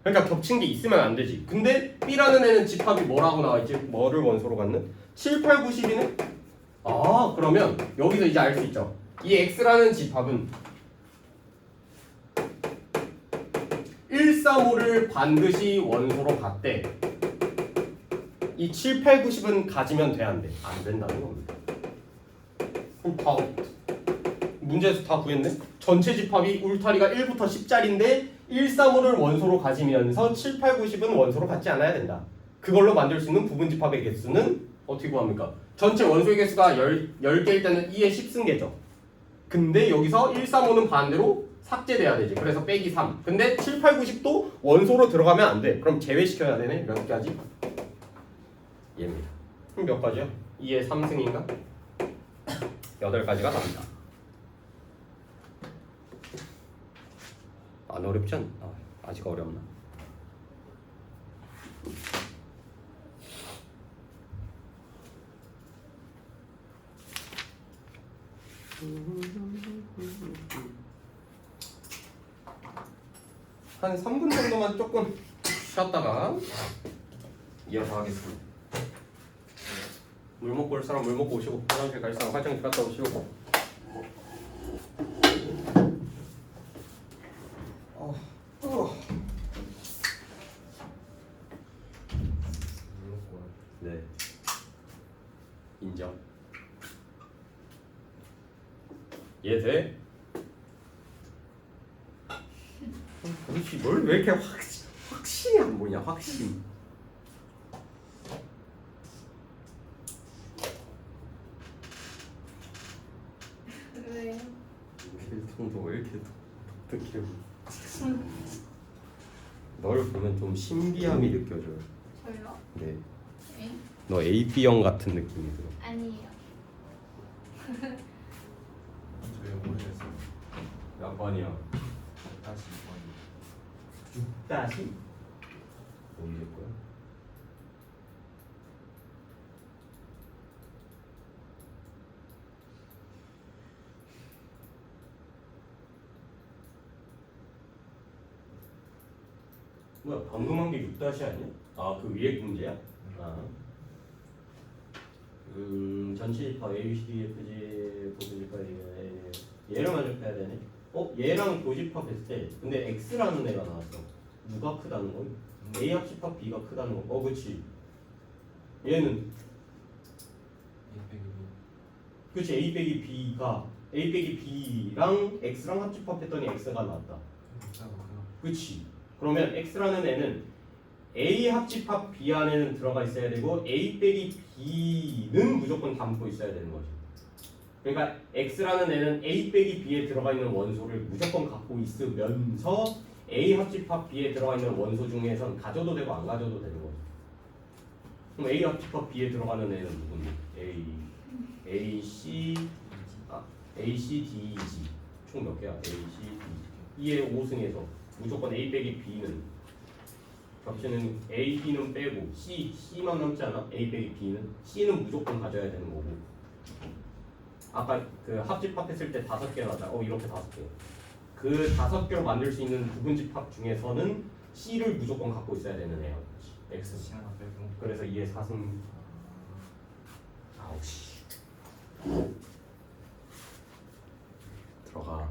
그러니까 겹친 게 있으면 안 되지. 근데 B라는 애는 집합이 뭐라고 나와 있지? 뭐를 원소로 갖는? 7, 8, 9, 10이네? 아 그러면 여기서 이제 알 수 있죠. 이 X라는 집합은 135를 반드시 원소로 갖되 이 7, 8, 9, 10은 가지면 돼 안 돼? 안 된다는 겁니다. 그럼 다 문제에서 다 구했네? 전체 집합이 울타리가 1부터 10짜리인데 135를 원소로 가지면서 7, 8, 9, 10은 원소로 갖지 않아야 된다. 그걸로 만들 수 있는 부분 집합의 개수는 어떻게 구합니까? 전체 원소의 개수가 10개일 때는 2의 10승계죠. 근데 여기서 135는 반대로 삭제돼야 되지. 그래서 빼기 3. 근데 7, 8, 9, 10도 원소로 들어가면 안 돼. 그럼 제외시켜야 되네. 몇 가지? 얘입니다. 그럼 몇 가지요? 2의 3승인가? 8가지가 답니다. 안 어렵지 않나? 아직 어렵나? 한 3분 정도만 조금 쉬었다가 이어서 하겠습니다. 물 먹고 올 사람 물 먹고 오시고, 화장실 갈 사람 화장실 갔다 오시고. 네. 인정. 이해돼? 그렇지. 뭘 왜 이렇게 확신이 안 보이냐? 확신. 왜요? 필통도 왜 이렇게 독특해? 널 보면 좀 신비함이 느껴져요. 저요? 네. 에? 너 AB형 같은 느낌이 들어. 아니에요. 저희 오래됐어요. 몇 번이야? 다시 6다시? 언제 거야? 뭐야 방금 한 게 6 아니야? 아 그 위에 문제야? 아. 전치집합 A, B, C, D, F, G, 교집합 얘를 먼저 해야 되네. 얘랑 교집합했을 때 근데 X라는 애가 나왔어. 누가 크다는 거? A 합집합 B가 크다는 거. 그치. 얘는 그치 A 빼기 B랑 X랑 합집합했더니 X가 나왔다. 그치. 그러면 X라는 애는 A 합집합 B 안에는 들어가 있어야 되고 A 빼기 B는 무조건 담고 있어야 되는 거지. 그러니까 X라는 애는 A 빼기 B에 들어가 있는 원소를 무조건 갖고 있으면서 A 합집합 B에 들어가 있는 원소 중에선 가져도 되고 안 가져도 되는 거지. 그럼 A 합집합 B에 들어가는 애는 누군데? A, C, D, G 총 몇 개야? A, C, D E의 5승에서 무조건 A 빼기 B는 겹치는 A, B는 빼고 C만 남지 않아? A 빼기 B는 C는 무조건 가져야 되는 거고 아까 그 합집합했을 때 5개 나자 이렇게 5개 그 5개로 만들 수 있는 부분집합 중에서는 C를 무조건 갖고 있어야 되는 애야 X 하나 빼고. 그래서 2의 4승 아우씨 들어가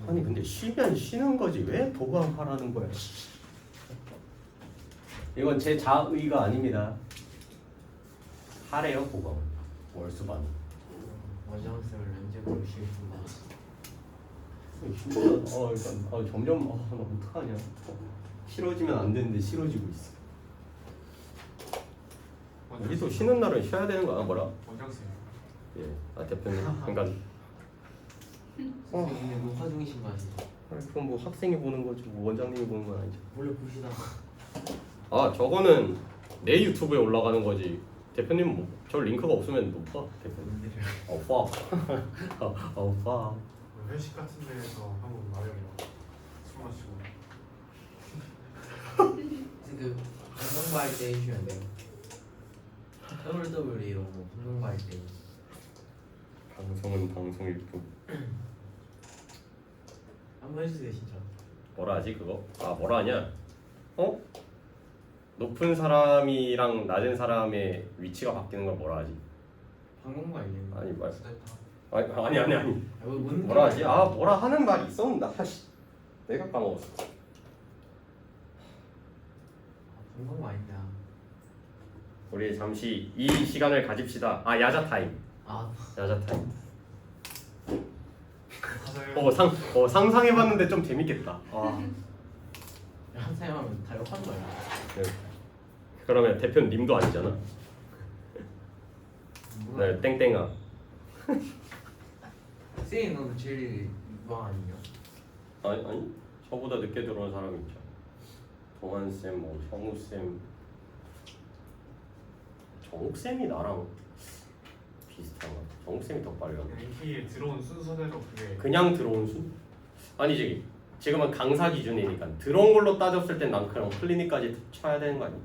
아니 근데 쉬면 쉬는 거지 왜 보강하라는 거야? 이건 제 자의가 아닙니다. 하래요 보강 월수반. 원장쌤을 언제 부르시겠습니다. 일단 점점 나 어떡하냐? 싫어지면 안 되는데 싫어지고 있어. 우리도 쉬는 날은 쉬어야 되는 거야 뭐라? 원장쌤. 예, 대표님. 그러니까 선생님이 녹화 중이신 거 아시죠? 그럼 뭐 학생이 보는 거지 뭐 원장님이 보는 건 아니죠. 몰래 보시다가 저거는 내 유튜브에 올라가는 거지. 대표님 저 링크가 없으면 못 봐. 대표님. 봐. 회식 같은 데에서 한번 말해보고 술 마시고. 그 방송발 때 해주면 돼요. WWE로 방송발 때. 방송은 방송일 뿐. 한번 해주세요 진짜. 뭐라 하지 그거? 뭐라 하냐? 높은 사람이랑 낮은 사람의 위치가 바뀌는 걸 뭐라 하지? 방송발이에요. 아니 말. 스테파. 아니. 뭔 뭐라 하지? 뭐라 하는 말이 있었는데 내가 까먹었어. 방송발 아니야. 우리 잠시 이 시간을 가집시다. 야자 타임. 야자 타임. 하자요. 상상해봤는데 좀 재밌겠다. 한사람 하면 다 욕하는 거 아니야? 네. 그러면 대표님도 아니잖아. 네, 땡땡아. 쌤이 너는 제일 유방 아니냐? 아니 저보다 늦게 들어온 사람 있죠. 동환 쌤, 정우 쌤, 정욱 쌤이 나랑 비슷한가? 정욱 쌤이 더 빨리 왔네. AK에 들어온 순서대로 그게 그냥 들어온 수? 아니지. 지금은 강사 기준이니까 들어온 걸로 따졌을 땐 난 그냥 클리닉까지 쳐야 되는 거 아니야?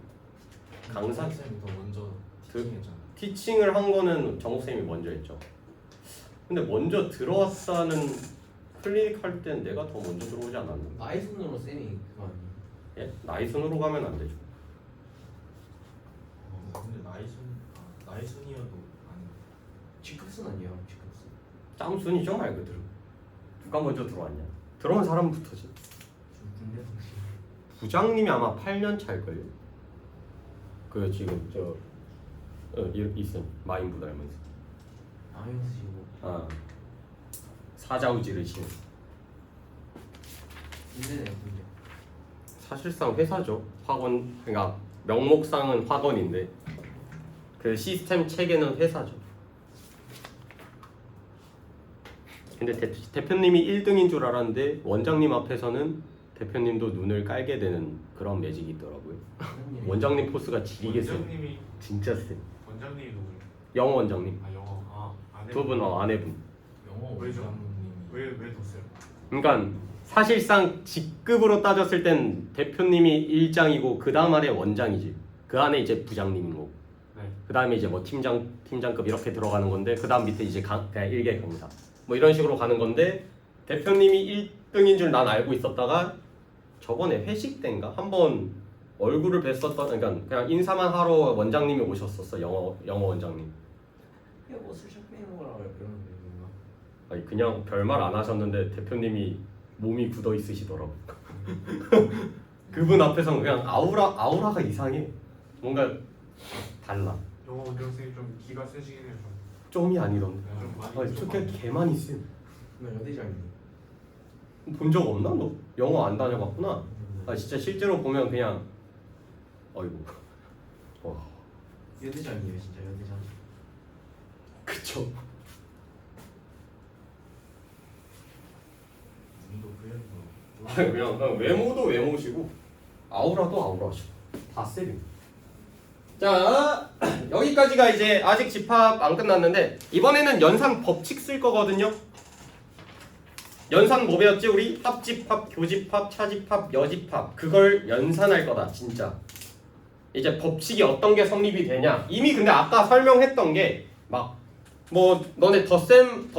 강사 쌤이 더 먼저 티칭했잖아. 티칭을 한 거는 정욱 쌤이 먼저 했죠. 근데 먼저 들어왔다는 클리닉 할 땐 내가 더 먼저 들어오지 않았는데. 나이 순으로 쌤이 그거 아니야? 예? 나이 순으로 가면 안 되죠. 근데 나이 순이어도 아니. 직급순 아니야? 직급순. 짱순이죠 말 그대로. 누가 먼저 들어왔냐? 들어온 사람부터지. 군대 당시. 부장님이 아마 8년 차일걸요. 그 지금 있음 마인부 닮은서. 아명수시고. 사자우지를 지는. 군대네요 군대. 사실상 회사죠. 학원 그러니까 명목상은 학원인데 그 시스템 체계는 회사죠. 근데 대표님이 1등인 줄 알았는데 원장님 앞에서는 대표님도 눈을 깔게 되는 그런 매직이 있더라고요. 원장님 포스가 지리게 세. 원장님이 진짜 세. 원장님이 누구예요? 영 원장님. 영어. 아내. 두 분 아내분. 영어 왜죠? 원장님이 왜 뒀어요? 그러니까 사실상 직급으로 따졌을 땐 대표님이 1장이고 그 다음 아래 원장이지. 그 안에 이제 부장님인 거고. 네. 그 다음에 이제 뭐 팀장급 이렇게 들어가는 건데 그 다음 밑에 이제 그냥 1개 강사 뭐 이런 식으로 가는 건데 대표님이 1등인 줄 난 알고 있었다가 저번에 회식 때인가 한번 얼굴을 뵀었던 그러니까 그냥 인사만 하러 원장님이 오셨었어 영어 원장님. 야뭐 술샷 빼는 거라 이런 건가? 아니 그냥 별말 안 하셨는데 대표님이 몸이 굳어 있으시더라고. 그분 앞에서는 그냥 아우라가 이상해. 뭔가 달라. 영어 원장선생님 좀 기가 세시긴 해요. 좀이 아니던데. 좀 많이 아니 좀 그냥 개만 있음. 나 여대장이네. 본 적 없나? 너 영어 안 다녀봤구나. 아 진짜 실제로 보면 그냥 어이구. 여대장이에요 진짜 여대장. 그쵸. 눈도 그려서. 아니 그냥 외모도 외모시고 아우라도 아우라시고 다 세림. 자 여기까지가 이제 아직 집합 안 끝났는데 이번에는 연산 법칙 쓸 거거든요. 연산 뭐 배웠지 우리? 합집합, 교집합, 차집합, 여집합 그걸 연산할 거다 진짜. 이제 법칙이 어떤 게 성립이 되냐 이미 근데 아까 설명했던 게 막 뭐 너네 덧셈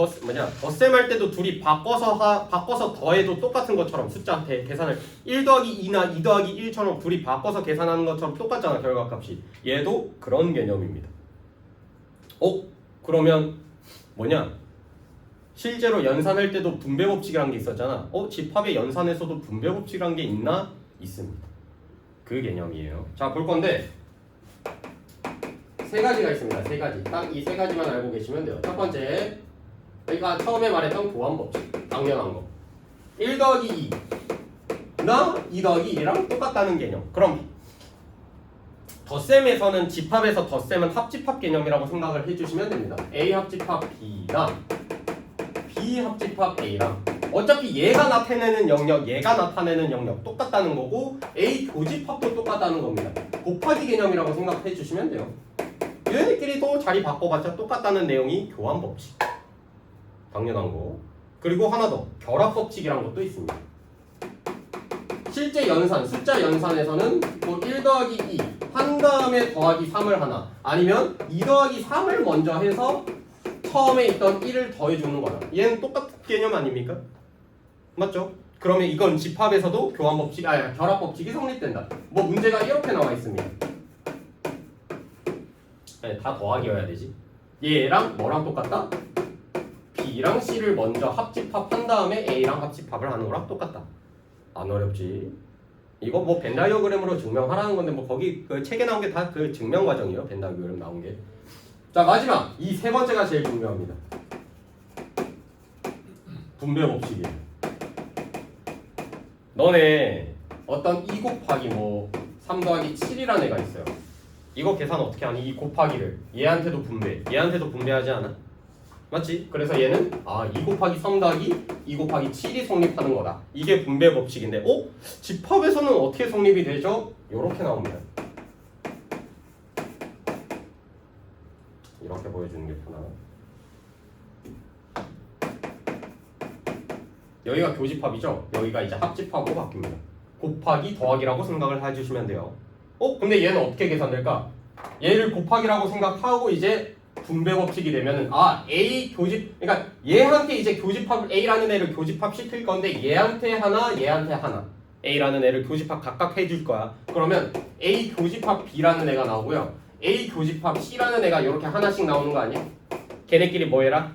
할 때도 둘이 바꿔서 더해도 똑같은 것처럼 숫자 계산을 1 더하기 2나 2 더하기 1처럼 둘이 바꿔서 계산하는 것처럼 똑같잖아 결과값이. 얘도 그런 개념입니다. 그러면 뭐냐 실제로 연산할 때도 분배법칙이라는 게 있었잖아. 집합의 연산에서도 분배법칙이라는 게 있나? 있습니다. 그 개념이에요. 자 볼 건데 세 가지가 있습니다. 세 가지. 딱 이 세 가지만 알고 계시면 돼요. 첫 번째, 저희가 처음에 말했던 교환법칙. 당연한 거. 1 더하기 2나 2 더하기 1이랑 똑같다는 개념. 그럼 덧셈에서는 집합에서 덧셈은 합집합 개념이라고 생각을 해주시면 됩니다. A 합집합 B나 B 합집합 A랑 어차피 얘가 나타내는 영역, 얘가 나타내는 영역 똑같다는 거고 A 교집합도 똑같다는 겁니다. 곱하기 개념이라고 생각해 주시면 돼요. 얘네끼리도 자리 바꿔봤자 똑같다는 내용이 교환법칙. 당연한 거. 그리고 하나 더 결합법칙이라는 것도 있습니다. 실제 연산, 숫자 연산에서는 뭐 1 더하기 2 한 다음에 더하기 3을 하나 아니면 2 더하기 3을 먼저 해서 처음에 있던 1을 더해주는 거야. 얘는 똑같은 개념 아닙니까? 맞죠? 그러면 이건 집합에서도 결합법칙이 성립된다. 뭐 문제가 이렇게 나와 있습니다. 네, 다 더하기여야 되지. 얘랑 뭐랑 똑같다? B랑 C를 먼저 합집합한 다음에 A랑 합집합을 하는 거랑 똑같다. 안 어렵지. 이거 뭐 벤 다이어그램으로 증명하라는 건데 뭐 거기 그 책에 나온 게 다 그 증명 과정이에요. 벤 다이어그램 나온 게. 자 마지막 이 세 번째가 제일 중요합니다. 분배법칙이에요. 너네 어떤 2 곱하기 뭐 3 더하기 7이라는 애가 있어요. 이거 계산 어떻게 하니? 이 곱하기를 얘한테도 분배하지 않아? 맞지? 그래서 얘는 2 곱하기 3 더하기 2 곱하기 7이 성립하는 거다. 이게 분배 법칙인데 집합에서는 어떻게 성립이 되죠? 이렇게 나옵니다. 이렇게 보여주는 게 편하다. 여기가 교집합이죠? 여기가 이제 합집합으로 바뀝니다. 곱하기 더하기라고 생각을 해주시면 돼요. 근데 얘는 어떻게 계산될까? 얘를 곱하기라고 생각하고 이제 분배 법칙이 되면은 A 교집 그러니까 얘한테 이제 교집합 A라는 애를 교집합 시킬 건데 얘한테 하나 A라는 애를 교집합 각각 해줄 거야. 그러면 A 교집합 B라는 애가 나오고요. A 교집합 C라는 애가 이렇게 하나씩 나오는 거 아니야? 걔네끼리 뭐 해라?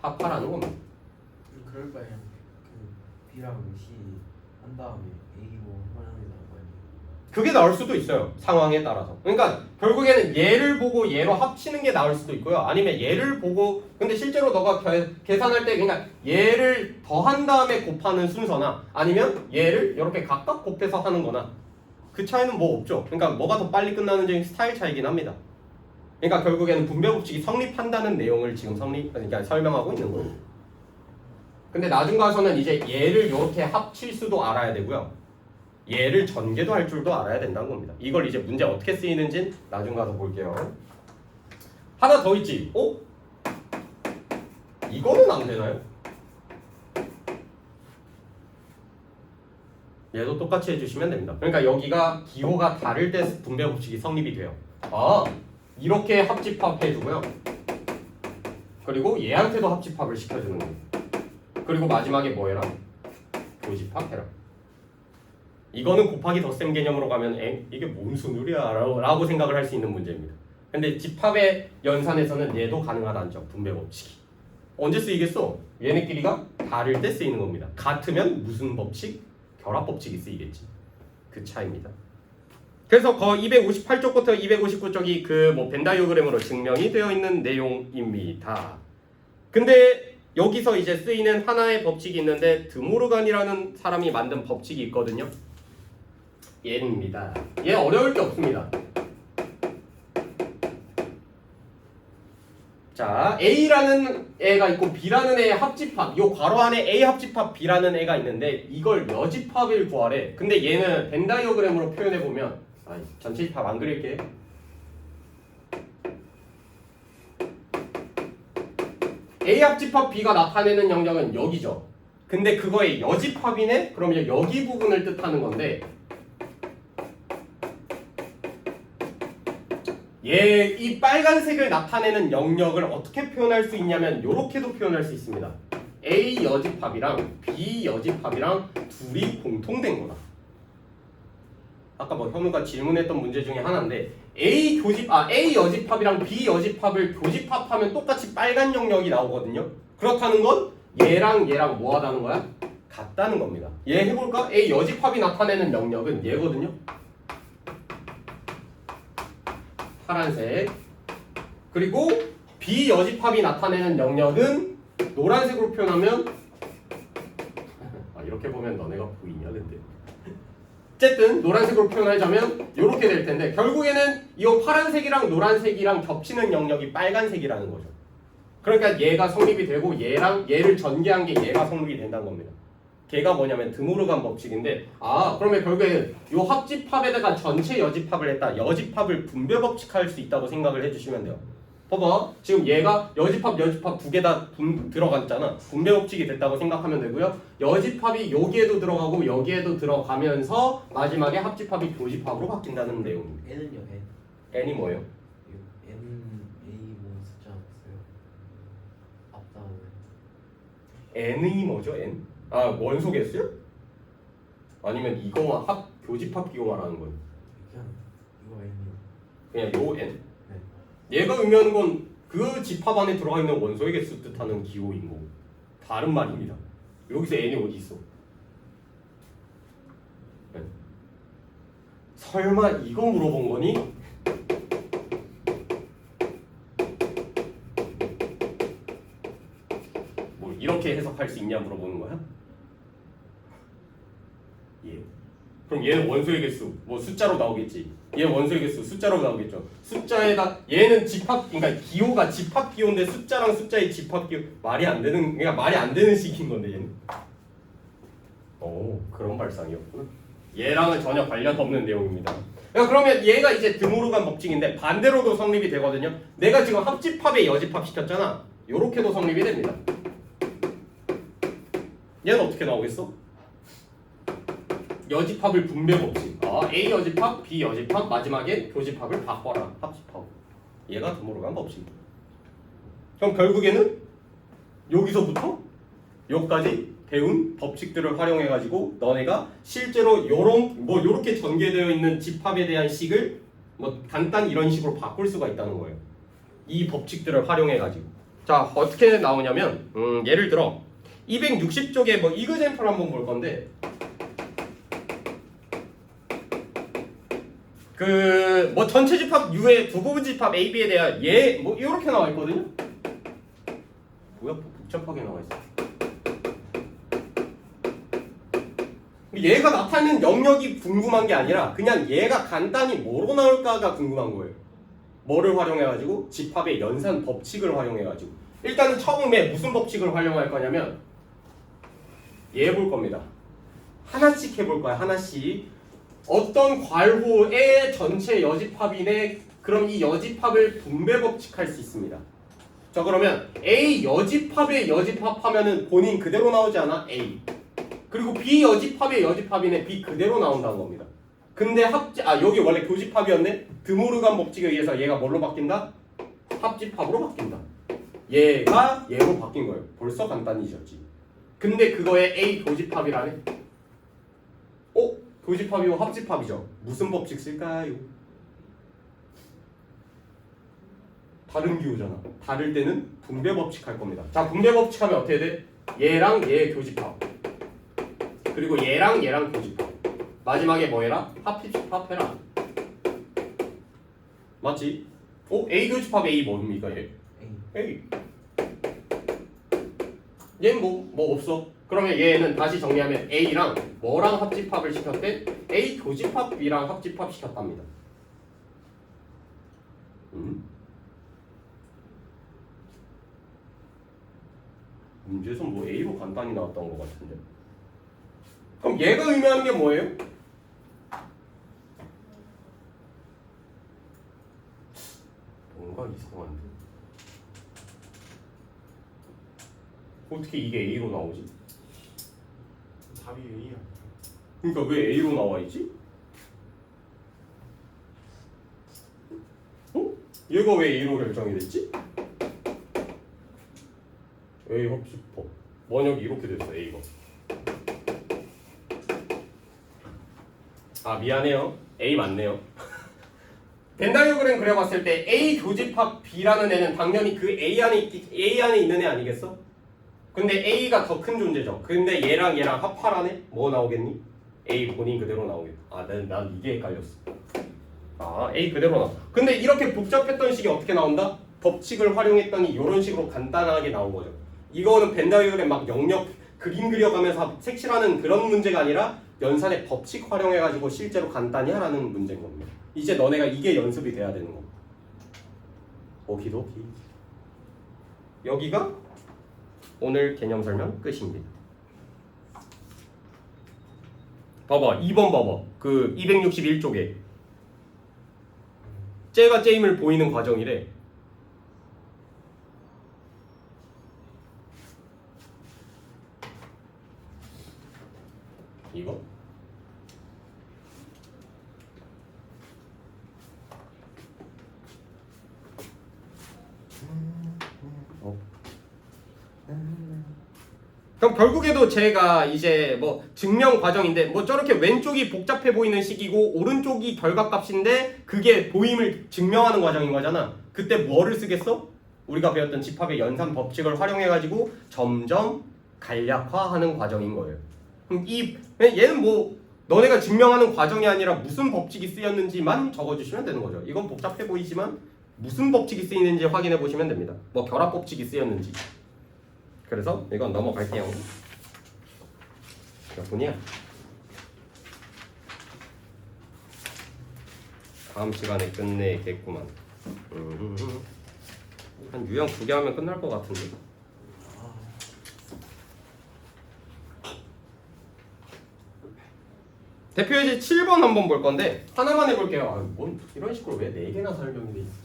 합하라는 겁니다. 그럴 바에 그 B랑 C 한 다음에 A로 하나를 나올 거 아니에요? 그게 나올 수도 있어요. 상황에 따라서. 그러니까 결국에는 얘를 보고 얘로 합치는 게 나올 수도 있고요. 아니면 얘를 보고 근데 실제로 너가 계산할 때 그러니까 얘를 더한 다음에 곱하는 순서나 아니면 얘를 이렇게 각각 곱해서 하는 거나 그 차이는 뭐 없죠. 그러니까 뭐가 더 빨리 끝나는지 스타일 차이긴 합니다. 그러니까 결국에는 분배 법칙이 성립한다는 내용을 지금 그러니까 설명하고 있는 거예요. 근데 나중 가서는 이제 얘를 이렇게 합칠 수도 알아야 되고요. 얘를 전개도 할 줄도 알아야 된다는 겁니다. 이걸 이제 문제 어떻게 쓰이는지 나중 가서 볼게요. 하나 더 있지. 이거는 안 되나요? 얘도 똑같이 해주시면 됩니다. 그러니까 여기가 기호가 다를 때 분배 법칙이 성립이 돼요. 이렇게 합집합 해주고요. 그리고 얘한테도 합집합을 시켜주는 거예요. 그리고 마지막에 뭐 해라? 교집합 해라. 이거는 곱하기 덧셈 개념으로 가면 이게 뭔 수누리야 라고 생각을 할 수 있는 문제입니다. 근데 집합의 연산에서는 얘도 가능하다는 점, 분배 법칙이. 언제 쓰이겠어? 얘네끼리가 다를 때 쓰이는 겁니다. 같으면 무슨 법칙? 결합 법칙이 쓰이겠지. 그 차이입니다. 그래서 258쪽부터 259쪽이 그 뭐 벤 다이어그램으로 증명이 되어 있는 내용입니다. 근데 여기서 이제 쓰이는 하나의 법칙이 있는데 드모르간이라는 사람이 만든 법칙이 있거든요. 얘입니다. 얘 어려울 게 없습니다. 자, A라는 애가 있고 B라는 애의 합집합, 요 괄호 안에 A 합집합 B라는 애가 있는데 이걸 여집합을 구하래. 근데 얘는 벤 다이어그램으로 표현해보면 전체 집합 안 그릴게. A 합집합 B가 나타내는 영역은 여기죠. 근데 그거의 여집합이네? 그럼 여기 부분을 뜻하는 건데 이 빨간색을 나타내는 영역을 어떻게 표현할 수 있냐면 이렇게도 표현할 수 있습니다. A 여집합이랑 B 여집합이랑 둘이 공통된 거다. 아까 뭐 현우가 질문했던 문제 중에 하나인데 A 여집합이랑 B 여집합을 교집합하면 똑같이 빨간 영역이 나오거든요. 그렇다는 건 얘랑 뭐 하다는 거야? 같다는 겁니다. 얘 해볼까? A 여집합이 나타내는 영역은 얘거든요. 파란색. 그리고 B 여집합이 나타내는 영역은 노란색으로 표현하면 이렇게 보면 너네가 보이냐 근데 어쨌든 노란색으로 표현하자면 이렇게 될 텐데 결국에는 이 파란색이랑 노란색이랑 겹치는 영역이 빨간색이라는 거죠. 그러니까 얘가 성립이 되고 얘를 전개한 게 얘가 성립이 된다는 겁니다. 걔가 뭐냐면 드모르간 법칙인데 그러면 결국에 이 합집합에다가 전체 여집합을 했다. 여집합을 분배 법칙할 수 있다고 생각을 해주시면 돼요. 봐봐. 지금 얘가 여집합 두 개 다 들어갔잖아. 분배 법칙이 됐다고 생각하면 되고요. 여집합이 여기에도 들어가고 여기에도 들어가면서 마지막에 합집합이 교집합으로 바뀐다는 내용입니다. N은요? n이 뭐예요? N A 뭐 숫자 없어요? 앞다음에 n이 뭐죠? n? 원소겠어요? 아니면 이거만 교집합 기호 말하는 거예요? 그냥 이거 N이요. 그냥 요 n? 얘가 의미하는 건 그 집합 안에 들어가 있는 원소의 개수 뜻하는 기호인 거고 다른 말입니다. 여기서 n이 어디 있어? 네. 설마 이거 물어본 거니? 뭐 이렇게 해석할 수 있냐 물어보는 거야? 예. 그럼 얘는 원소의 개수 뭐 숫자로 나오겠지. 얘 원소의 개수 숫자로 나오겠죠. 숫자에다 얘는 집합 그러니까 기호가 집합 기호인데 숫자랑 숫자의 집합 기호 말이 안 되는 식인 건데 얘는. 그런 발상이었구나. 얘랑은 전혀 관련 없는 내용입니다. 그러면 얘가 이제 드모르간 법칙인데 반대로도 성립이 되거든요. 내가 지금 합집합에 여집합 시켰잖아. 요렇게도 성립이 됩니다. 얘는 어떻게 나오겠어? 여집합을 분배 법칙. A 여집합, B 여집합, 마지막에 교집합을 바꿔라. 합집합. 얘가 드모르간 법칙. 그럼 결국에는 여기서부터 여기까지 배운 법칙들을 활용해가지고 너네가 실제로 요렇게 전개되어 있는 집합에 대한 식을 뭐 간단히 이런 식으로 바꿀 수가 있다는 거예요. 이 법칙들을 활용해가지고. 자, 어떻게 나오냐면 예를 들어 260쪽에 뭐 이그젠플 한번 볼 건데 뭐 전체 집합 U의 두 부분 집합 A, B에 대한 뭐 이렇게 나와 있거든요. 뭐야 복잡하게 나와 있어. 얘가 나타내는 영역이 궁금한 게 아니라 그냥 얘가 간단히 뭐로 나올까가 궁금한 거예요. 뭐를 활용해가지고 집합의 연산 법칙을 활용해가지고 일단은 처음에 무슨 법칙을 활용할 거냐면 얘 볼 겁니다. 하나씩 해볼 거야. 하나씩. 어떤 괄호의 전체 여집합이네. 그럼 이 여집합을 분배 법칙할 수 있습니다. 자 그러면 A 여집합의 여집합하면은 본인 그대로 나오지 않아? A. 그리고 B 여집합의 여집합이네. B 그대로 나온다는 겁니다. 근데 여기 원래 교집합이었네. 드모르간 법칙에 의해서 얘가 뭘로 바뀐다? 합집합으로 바뀐다. 얘가 얘로 바뀐 거예요. 벌써 간단해졌지. 근데 그거에 A 교집합이라네. 교집합이고 합집합이죠. 무슨 법칙 쓸까요? 다른 기호잖아. 다를 때는 분배 법칙 할 겁니다. 자, 분배 법칙 하면 어떻게 돼? 얘랑 얘 교집합. 그리고 얘랑 얘랑 교집합. 마지막에 뭐 해라? 합집합해라. 맞지? A 교집합 A 뭡니까 얘? A. 얘는 뭐 없어. 그러면 얘는 다시 정리하면 A랑 뭐랑 합집합을 시켰대? A 교집합 B랑 합집합 시켰답니다. 문제에서 뭐 A로 간단히 나왔던 것 같은데. 그럼 얘가 의미하는 게 뭐예요? 뭔가 이상한데. 어떻게 이게 A로 나오지? 답이 A야. 그러니까 왜 A로 나와 있지? 얘가 왜 A로 결정이 됐지? A 합집합. 원역이 이렇게 됐어. A가. 미안해요. A 맞네요. 벤다이어그램 그려봤을 때 A 교집합 B라는 애는 당연히 그 A 안에 있는 애 아니겠어? 근데 A가 더 큰 존재죠. 근데 얘랑 합하라네? 뭐 나오겠니? A 본인 그대로 나오겠다. 난 이게 헷갈렸어. A 그대로 나와. 근데 이렇게 복잡했던 식이 어떻게 나온다? 법칙을 활용했더니 이런 식으로 간단하게 나온 거죠. 이거는 벤다이어그램 막 영역 그림 그려가면서 색칠하는 그런 문제가 아니라 연산의 법칙 활용해가지고 실제로 간단히 하라는 문제인 겁니다. 이제 너네가 이게 연습이 돼야 되는 거. 오키도키. 여기가 오늘 개념 설명 끝입니다. 봐봐 2번 봐봐. 그 261쪽에 쟤가 쟤임을 보이는 과정이래. 이거? 그럼 결국에도 제가 이제 뭐 증명 과정인데 뭐 저렇게 왼쪽이 복잡해 보이는 식이고 오른쪽이 결과값인데 그게 보임을 증명하는 과정인 거잖아. 그때 뭐를 쓰겠어? 우리가 배웠던 집합의 연산 법칙을 활용해 가지고 점점 간략화하는 과정인 거예요. 그럼 얘는 뭐 너네가 증명하는 과정이 아니라 무슨 법칙이 쓰였는지만 적어주시면 되는 거죠. 이건 복잡해 보이지만 무슨 법칙이 쓰이는지 확인해 보시면 됩니다. 뭐 결합 법칙이 쓰였는지. 그래서 이건 넘어갈게요. 몇 분이야? 다음 시간에 끝내겠구만. 한 유형 2개 하면 끝날 것 같은데. 대표 예제 7번 한번 볼 건데 하나만 해볼게요. 뭔 이런 식으로 왜 4개나 설명이 돼 있어?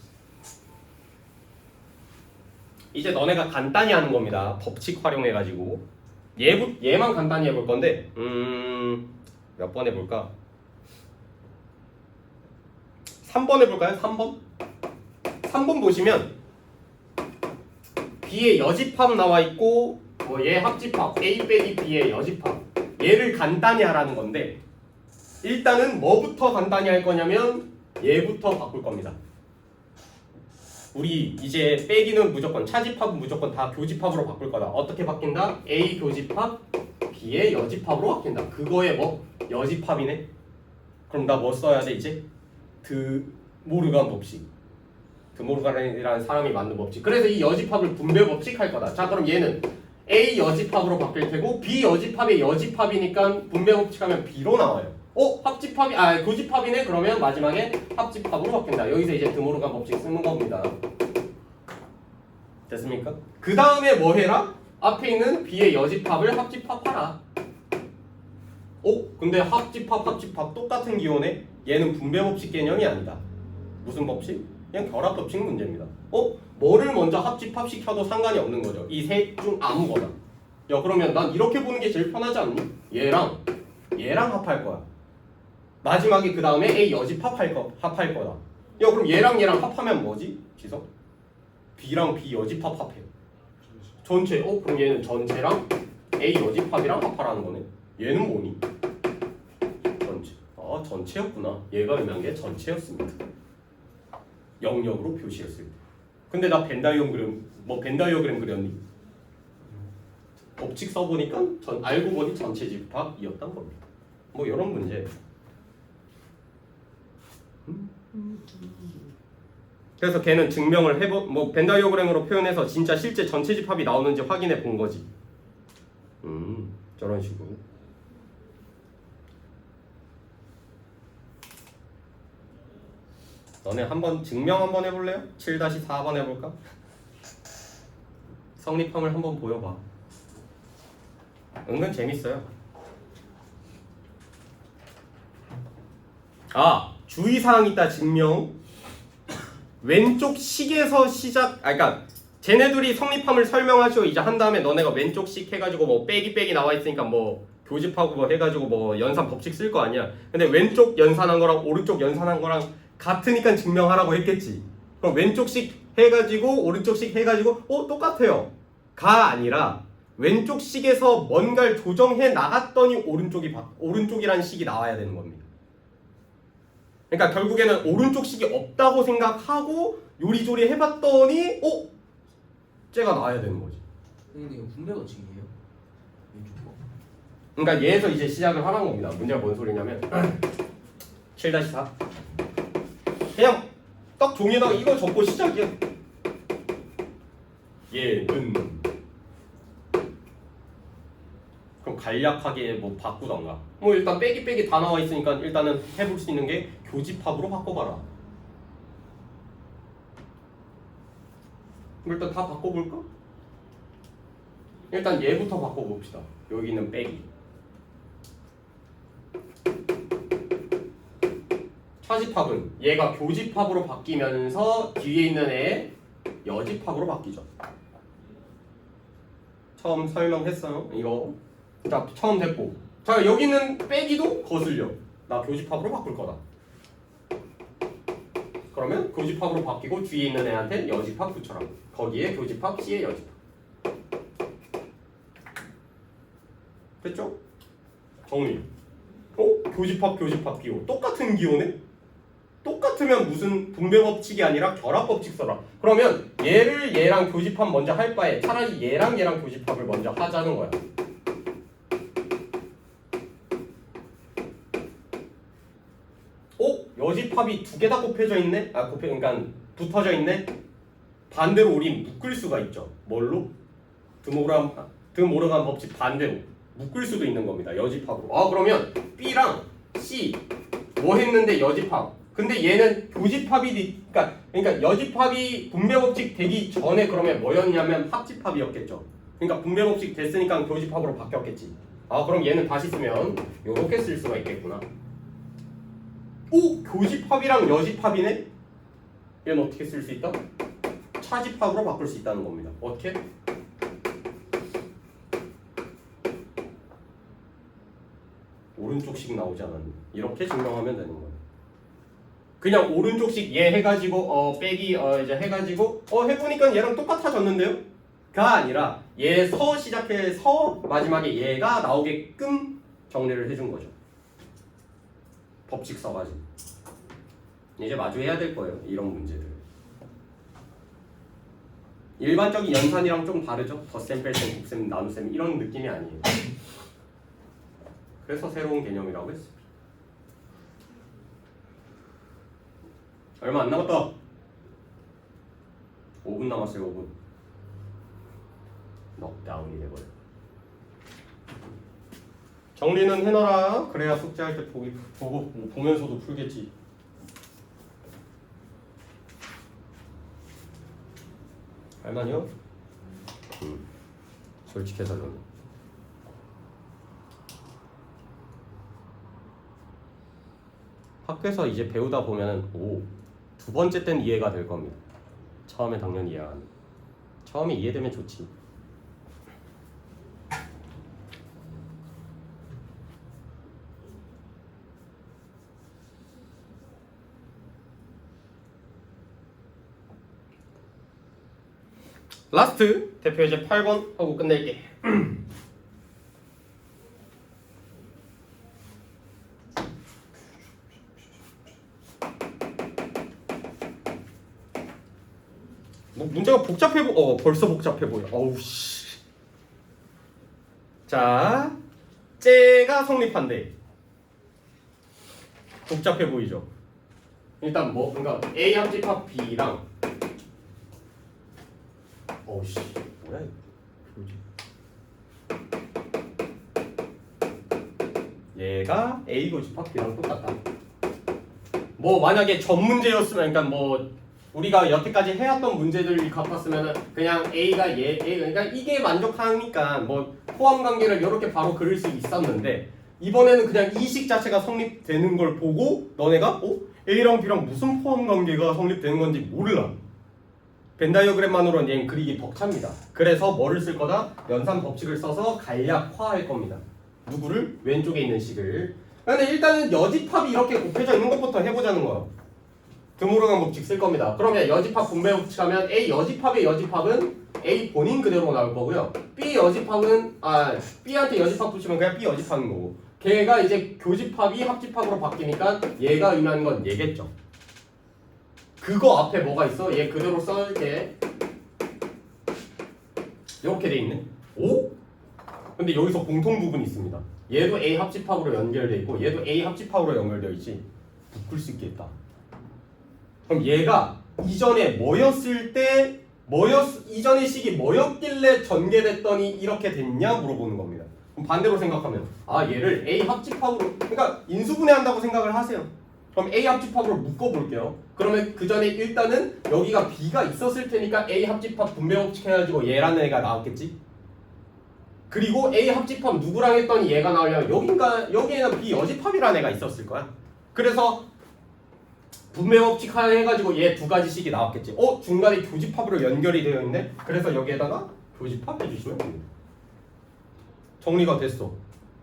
이제 너네가 간단히 하는 겁니다. 법칙 활용해가지고 얘만 간단히 해볼 건데 몇 번 해볼까? 3번 해볼까요? 3번 보시면 B의 여집합 나와 있고 뭐 얘 합집합 A 빼기 B의 여집합 얘를 간단히 하라는 건데 일단은 뭐부터 간단히 할 거냐면 얘부터 바꿀 겁니다. 우리 이제 빼기는 무조건 차집합은 무조건 다 교집합으로 바꿀 거다. 어떻게 바뀐다? A 교집합 B의 여집합으로 바뀐다. 그거에 뭐 여집합이네. 그럼 나 뭐 써야 돼 이제? 드모르간 법칙. 드모르간이라는 사람이 만든 법칙. 그래서 이 여집합을 분배 법칙 할 거다. 자 그럼 얘는 A 여집합으로 바뀔 테고 B 여집합의 여집합이니까 분배 법칙하면 B로 나와요. 합집합이 교집합이네. 그러면 마지막에 합집합으로 바뀐다. 여기서 이제 드모르간 법칙 쓰는 겁니다. 됐습니까? 그 다음에 뭐 해라? 앞에 있는 B의 여집합을 합집합하라. 근데 합집합 똑같은 기호네. 얘는 분배 법칙 개념이 아니다. 무슨 법칙? 그냥 결합 법칙 문제입니다. 뭐를 먼저 합집합 시켜도 상관이 없는 거죠. 이 셋 중 아무거나. 야 그러면 난 이렇게 보는 게 제일 편하지 않니? 얘랑 합할 거야. 마지막에 그 다음에 A 여집 합할 거다. 야 그럼 얘랑 얘랑 합하면 뭐지? 지석? B랑 B 여집합 합해. 전체. 그럼 얘는 전체랑 A 여집합이랑 합하라는 거네. 얘는 뭐니? 전체. 전체였구나. 얘가 의미한 게 전체였습니다. 영역으로 표시했을 때. 근데 나 벤다이어그램 그렸니? 법칙 써보니까 알고 보니 전체 집합이었단 겁니다. 뭐 이런 문제. 그래서 걔는 증명을 벤다이어그램으로 표현해서 진짜 실제 전체 집합이 나오는지 확인해 본 거지. 저런 식으로. 너네 한번 증명 한번 해볼래요? 7-4번 해볼까? 성립함을 한번 보여봐. 은근 재밌어요. 주의사항 있다. 증명. 왼쪽 식에서 시작. 그러니까 쟤네들이 성립함을 설명하시고 이제 한 다음에 너네가 왼쪽 식 해가지고 뭐 빼기 나와 있으니까 뭐 교집하고 뭐 해가지고 뭐 연산 법칙 쓸 거 아니야. 근데 왼쪽 연산한 거랑 오른쪽 연산한 거랑 같으니까 증명하라고 했겠지. 그럼 왼쪽 식 해가지고 오른쪽 식 해가지고 똑같아요. 가 아니라 왼쪽 식에서 뭔가를 조정해 나갔더니 오른쪽이라는 식이 나와야 되는 겁니다. 그러니까 결국에는 오른쪽 식이 없다고 생각하고 요리조리 해봤더니 쟤가 나와야 되는 거지. 근데 이거 분배 법칙이에요? 왼쪽 거. 그러니까 얘에서 이제 시작을 하라는 겁니다. 문제가 뭔 소리냐면 7-4 그냥 딱 종이에다가 이거 적고 시작이야. 얘는 그럼 간략하게 뭐 바꾸던가. 뭐 일단 빼기 다 나와 있으니까 일단은 해볼 수 있는 게 교집합으로 바꿔봐라. 일단 다 바꿔볼까? 일단 얘부터 바꿔봅시다. 여기 있는 빼기. 차집합은 얘가 교집합으로 바뀌면서 뒤에 있는 애 여집합으로 바뀌죠. 처음 설명했어요. 이거 자 처음 됐고, 자 여기 있는 빼기도 거슬려. 나 교집합으로 바꿀 거다. 그러면 교집합으로 바뀌고 뒤에 있는 애한테 여집합 붙여라. 거기에 교집합, C에 여집합. 됐죠? 정리. 교집합 기호. 똑같은 기호네? 똑같으면 무슨 분배 법칙이 아니라 결합 법칙 써라. 그러면 얘를 얘랑 교집합 먼저 할 바에 차라리 얘랑 교집합을 먼저 하자는 거야. 여집합이 두 개 다 곱해져 있네? 그러니까 붙어져 있네? 반대로 우린 묶을 수가 있죠. 뭘로? 드모르간 법칙 반대로 묶을 수도 있는 겁니다. 여집합으로. 그러면 B랑 C 뭐 했는데 여집합. 근데 얘는 교집합이 그러니까 여집합이 분배 법칙 되기 전에 그러면 뭐였냐면 합집합이었겠죠. 그러니까 분배 법칙 됐으니까 교집합으로 바뀌었겠지. 그럼 얘는 다시 쓰면 요렇게 쓸 수가 있겠구나. 교집합이랑 여집합이네? 얘는 어떻게 쓸 수 있다? 차집합으로 바꿀 수 있다는 겁니다. 어떻게? 오른쪽식 나오지 않았니? 이렇게 증명하면 되는 거예요. 그냥 오른쪽식 얘 해가지고 빼기 이제 해가지고 해보니까 얘랑 똑같아졌는데요? 가 아니라 얘서 시작해서 마지막에 얘가 나오게끔 정리를 해준 거죠. 법칙 써가지고 이제 마주해야 될 거예요. 이런 문제들. 일반적인 연산이랑 좀 다르죠. 덧셈, 뺄셈, 곱셈, 나눗셈 이런 느낌이 아니에요. 그래서 새로운 개념이라고 했습니다. 얼마 안 남았다. 5분 남았어요. 5분. 넉다운이 돼버려. 정리는 해놔라. 그래야 숙제할 때 보면서도 풀겠지. 할만해요? 솔직해서 좀. 학교에서 이제 배우다 보면은 두 번째 때는 이해가 될 겁니다. 처음에 당연히 이해 안 해. 처음에 이해되면 좋지. 라스트 대표 예제 8번 하고 끝낼게. 뭐 문제가 벌써 복잡해 보여. 어우 씨. 자, 째가 성립한대. 복잡해 보이죠? 일단 뭐 그러니까 A 합집합 B랑 어우씨 뭐야 이거 얘가 A 고집합 B랑 똑같다. 뭐 만약에 전 문제였으면 그러니까 뭐 우리가 여태까지 해왔던 문제들 같았으면은 그냥 A가 A 그러니까 이게 만족하니까 뭐 포함 관계를 이렇게 바로 그릴 수 있었는데 이번에는 그냥 이 식 자체가 성립되는 걸 보고 너네가 A랑 B랑 무슨 포함 관계가 성립되는 건지 몰라. 벤 다이어그램만으로는 얘는 그리기 벅찹니다. 그래서 뭐를 쓸 거다? 연산 법칙을 써서 간략화할 겁니다. 누구를? 왼쪽에 있는 식을. 근데 일단은 여집합이 이렇게 곱해져 있는 것부터 해보자는 거예요. 드모르간 법칙 쓸 겁니다. 그러면 여집합 분배 법칙 하면 A 여집합의 여집합은 A 본인 그대로 나올 거고요. B 여집합은 B한테 여집합 붙이면 그냥 B 여집합인 거고. 걔가 이제 교집합이 합집합으로 바뀌니까 얘가 의미하는 건 얘겠죠. 그거 앞에 뭐가 있어? 얘 그대로 써줄게. 이렇게 돼 있네. 오? 근데 여기서 공통 부분이 있습니다. 얘도 A 합집합으로 연결돼 있고 얘도 A 합집합으로 연결되어 있지. 묶을 수 있겠다. 그럼 얘가 이전에 뭐였을 때 이전의 식이 뭐였길래 전개됐더니 이렇게 됐냐 물어보는 겁니다. 그럼 반대로 생각하면 얘를 A 합집합으로 그러니까 인수분해한다고 생각을 하세요. 그럼 A 합집합으로 묶어볼게요. 그러면 그 전에 일단은 여기가 B가 있었을 테니까 A 합집합 분배 법칙 해가지고 얘라는 애가 나왔겠지. 그리고 A 합집합 누구랑 했더니 얘가 나오려면 여기에는 B 여집합이라는 애가 있었을 거야. 그래서 분배 법칙 해가지고 얘 두 가지 식이 나왔겠지. 중간에 교집합으로 연결이 되어 있네. 그래서 여기에다가 교집합 해주시면 됩니다. 정리가 됐어.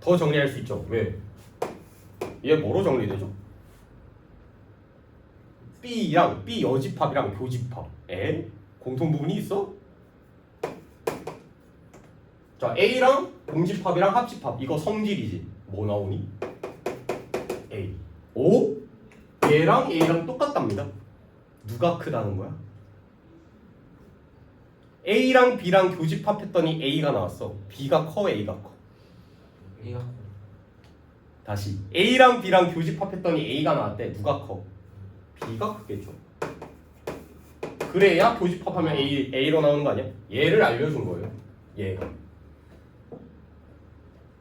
더 정리할 수 있죠. 왜? 얘 뭐로 정리되죠? B랑 B 여집합이랑 교집합. 공통 부분이 있어? 자, A랑 공집합이랑 합집합. 이거 성질이지. 뭐 나오니? A. 오? 얘랑 A랑 똑같답니다. 누가 크다는 거야? A랑 B랑 교집합했더니 A가 나왔어. B가 커, A가 커? A가 다시 A랑 B랑 교집합했더니 A가 나왔대. 누가 커? B가 크겠죠. 그래야 교집합하면 A로 나오는 거 아니야? 얘를 알려준 거예요. 얘가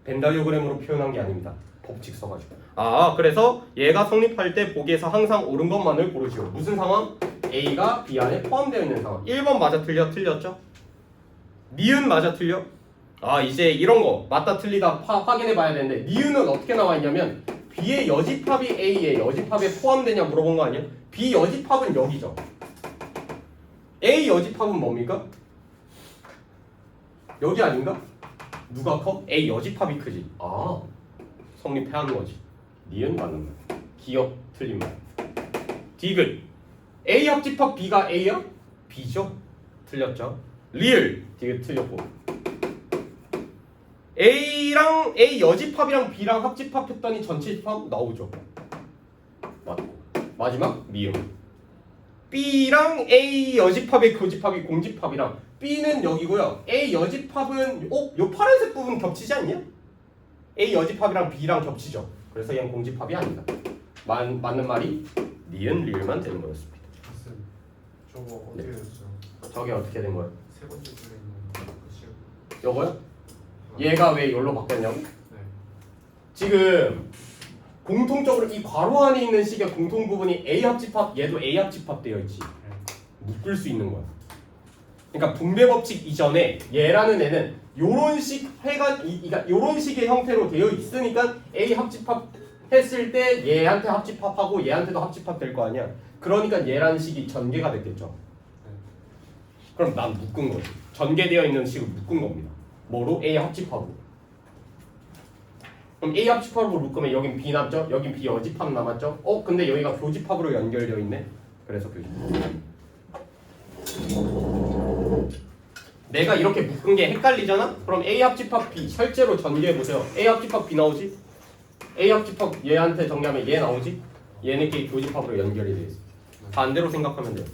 벤 다이어그램으로 표현한 게 아닙니다. 법칙 써가지고. 그래서 얘가 성립할 때 보기에서 항상 옳은 것만을 고르시오. 무슨 상황? A가 B 안에 포함되어 있는 상황. 1번 맞아 틀려? 틀렸죠? 니은 맞아 틀려? 이제 이런 거 맞다 틀리다 확인해 봐야 되는데 니은은 어떻게 나와 있냐면 B의 여집합이 A의 여집합에 포함되냐 물어본 거 아니야? B 여집합은 여기죠. A 여집합은 뭡니까? 여기 아닌가? 누가 커? A 여집합이 크지. 성립해야 하는 거지. 니은 맞는 말. 기억 틀린 말. 디귿. A 합집합 B가 A야? B죠? 틀렸죠? 리을. 디귿 틀렸고. A랑 A 여집합이랑 B랑 합집합했더니 전체 집합 나오죠. 맞고. 마지막 미음. B랑 A 여집합의 교집합이 공집합이랑 B는 여기고요. A 여집합은 요 파란색 부분 겹치지 않냐? A 여집합이랑 B랑 겹치죠. 그래서 얘는 공집합이 아니다. 맞는 말이 니은 리을만 되는 거였습니다. 무슨 저거 어떻게 됐어요? 저게 어떻게 된 거야? 세 번째 줄에 있는 그 시험. 요거요? 얘가 왜 여기로 바뀌었냐고? 네. 지금 공통적으로 이 괄호 안에 있는 식의 공통 부분이 A 합집합, 얘도 A 합집합 되어 있지. 묶을 수 있는 거야. 그러니까 분배 법칙 이전에 얘라는 애는 요런 식 그러니까 요런 식의 형태로 되어 있으니까 A 합집합 했을 때 얘한테 합집합하고 얘한테도 합집합 될 거 아니야. 그러니까 얘라는 식이 전개가 됐겠죠. 그럼 난 묶은 거지. 전개되어 있는 식을 묶은 겁니다. 뭐로? A 합집합으로. 그럼 A 합집합으로 묶으면 여긴 B 남죠? 여긴 B 여집합 남았죠? 근데 여기가 교집합으로 연결되어 있네. 그래서 교집합. 내가 이렇게 묶은 게 헷갈리잖아? 그럼 A 합집합 B 실제로 전개해보세요. A 합집합 B 나오지? A 합집합 얘한테 정리하면 얘 나오지? 얘네끼리 교집합으로 연결이 돼 있어. 반대로 생각하면 돼요.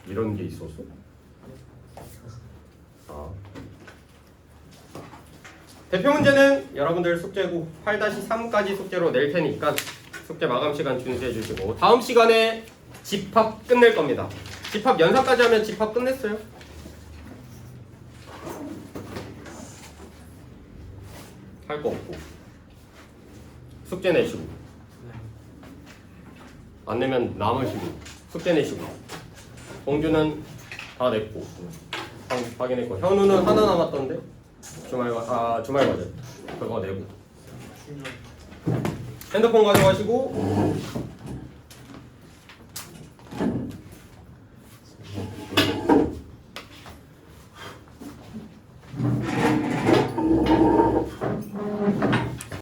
이런 게 있었어? 아. 대표 문제는 여러분들 숙제고 8-3까지 숙제로 낼 테니까 숙제 마감 시간 준수해 주시고 다음 시간에 집합 끝낼 겁니다. 집합 연산까지 하면 집합 끝냈어요. 할 거 없고 숙제 내시고 안 내면 남으시고 숙제 내시고 공주는 다 냈고 확인했고 현우는 하나 남았던데 주말 과제 그거 내고 핸드폰 가져가시고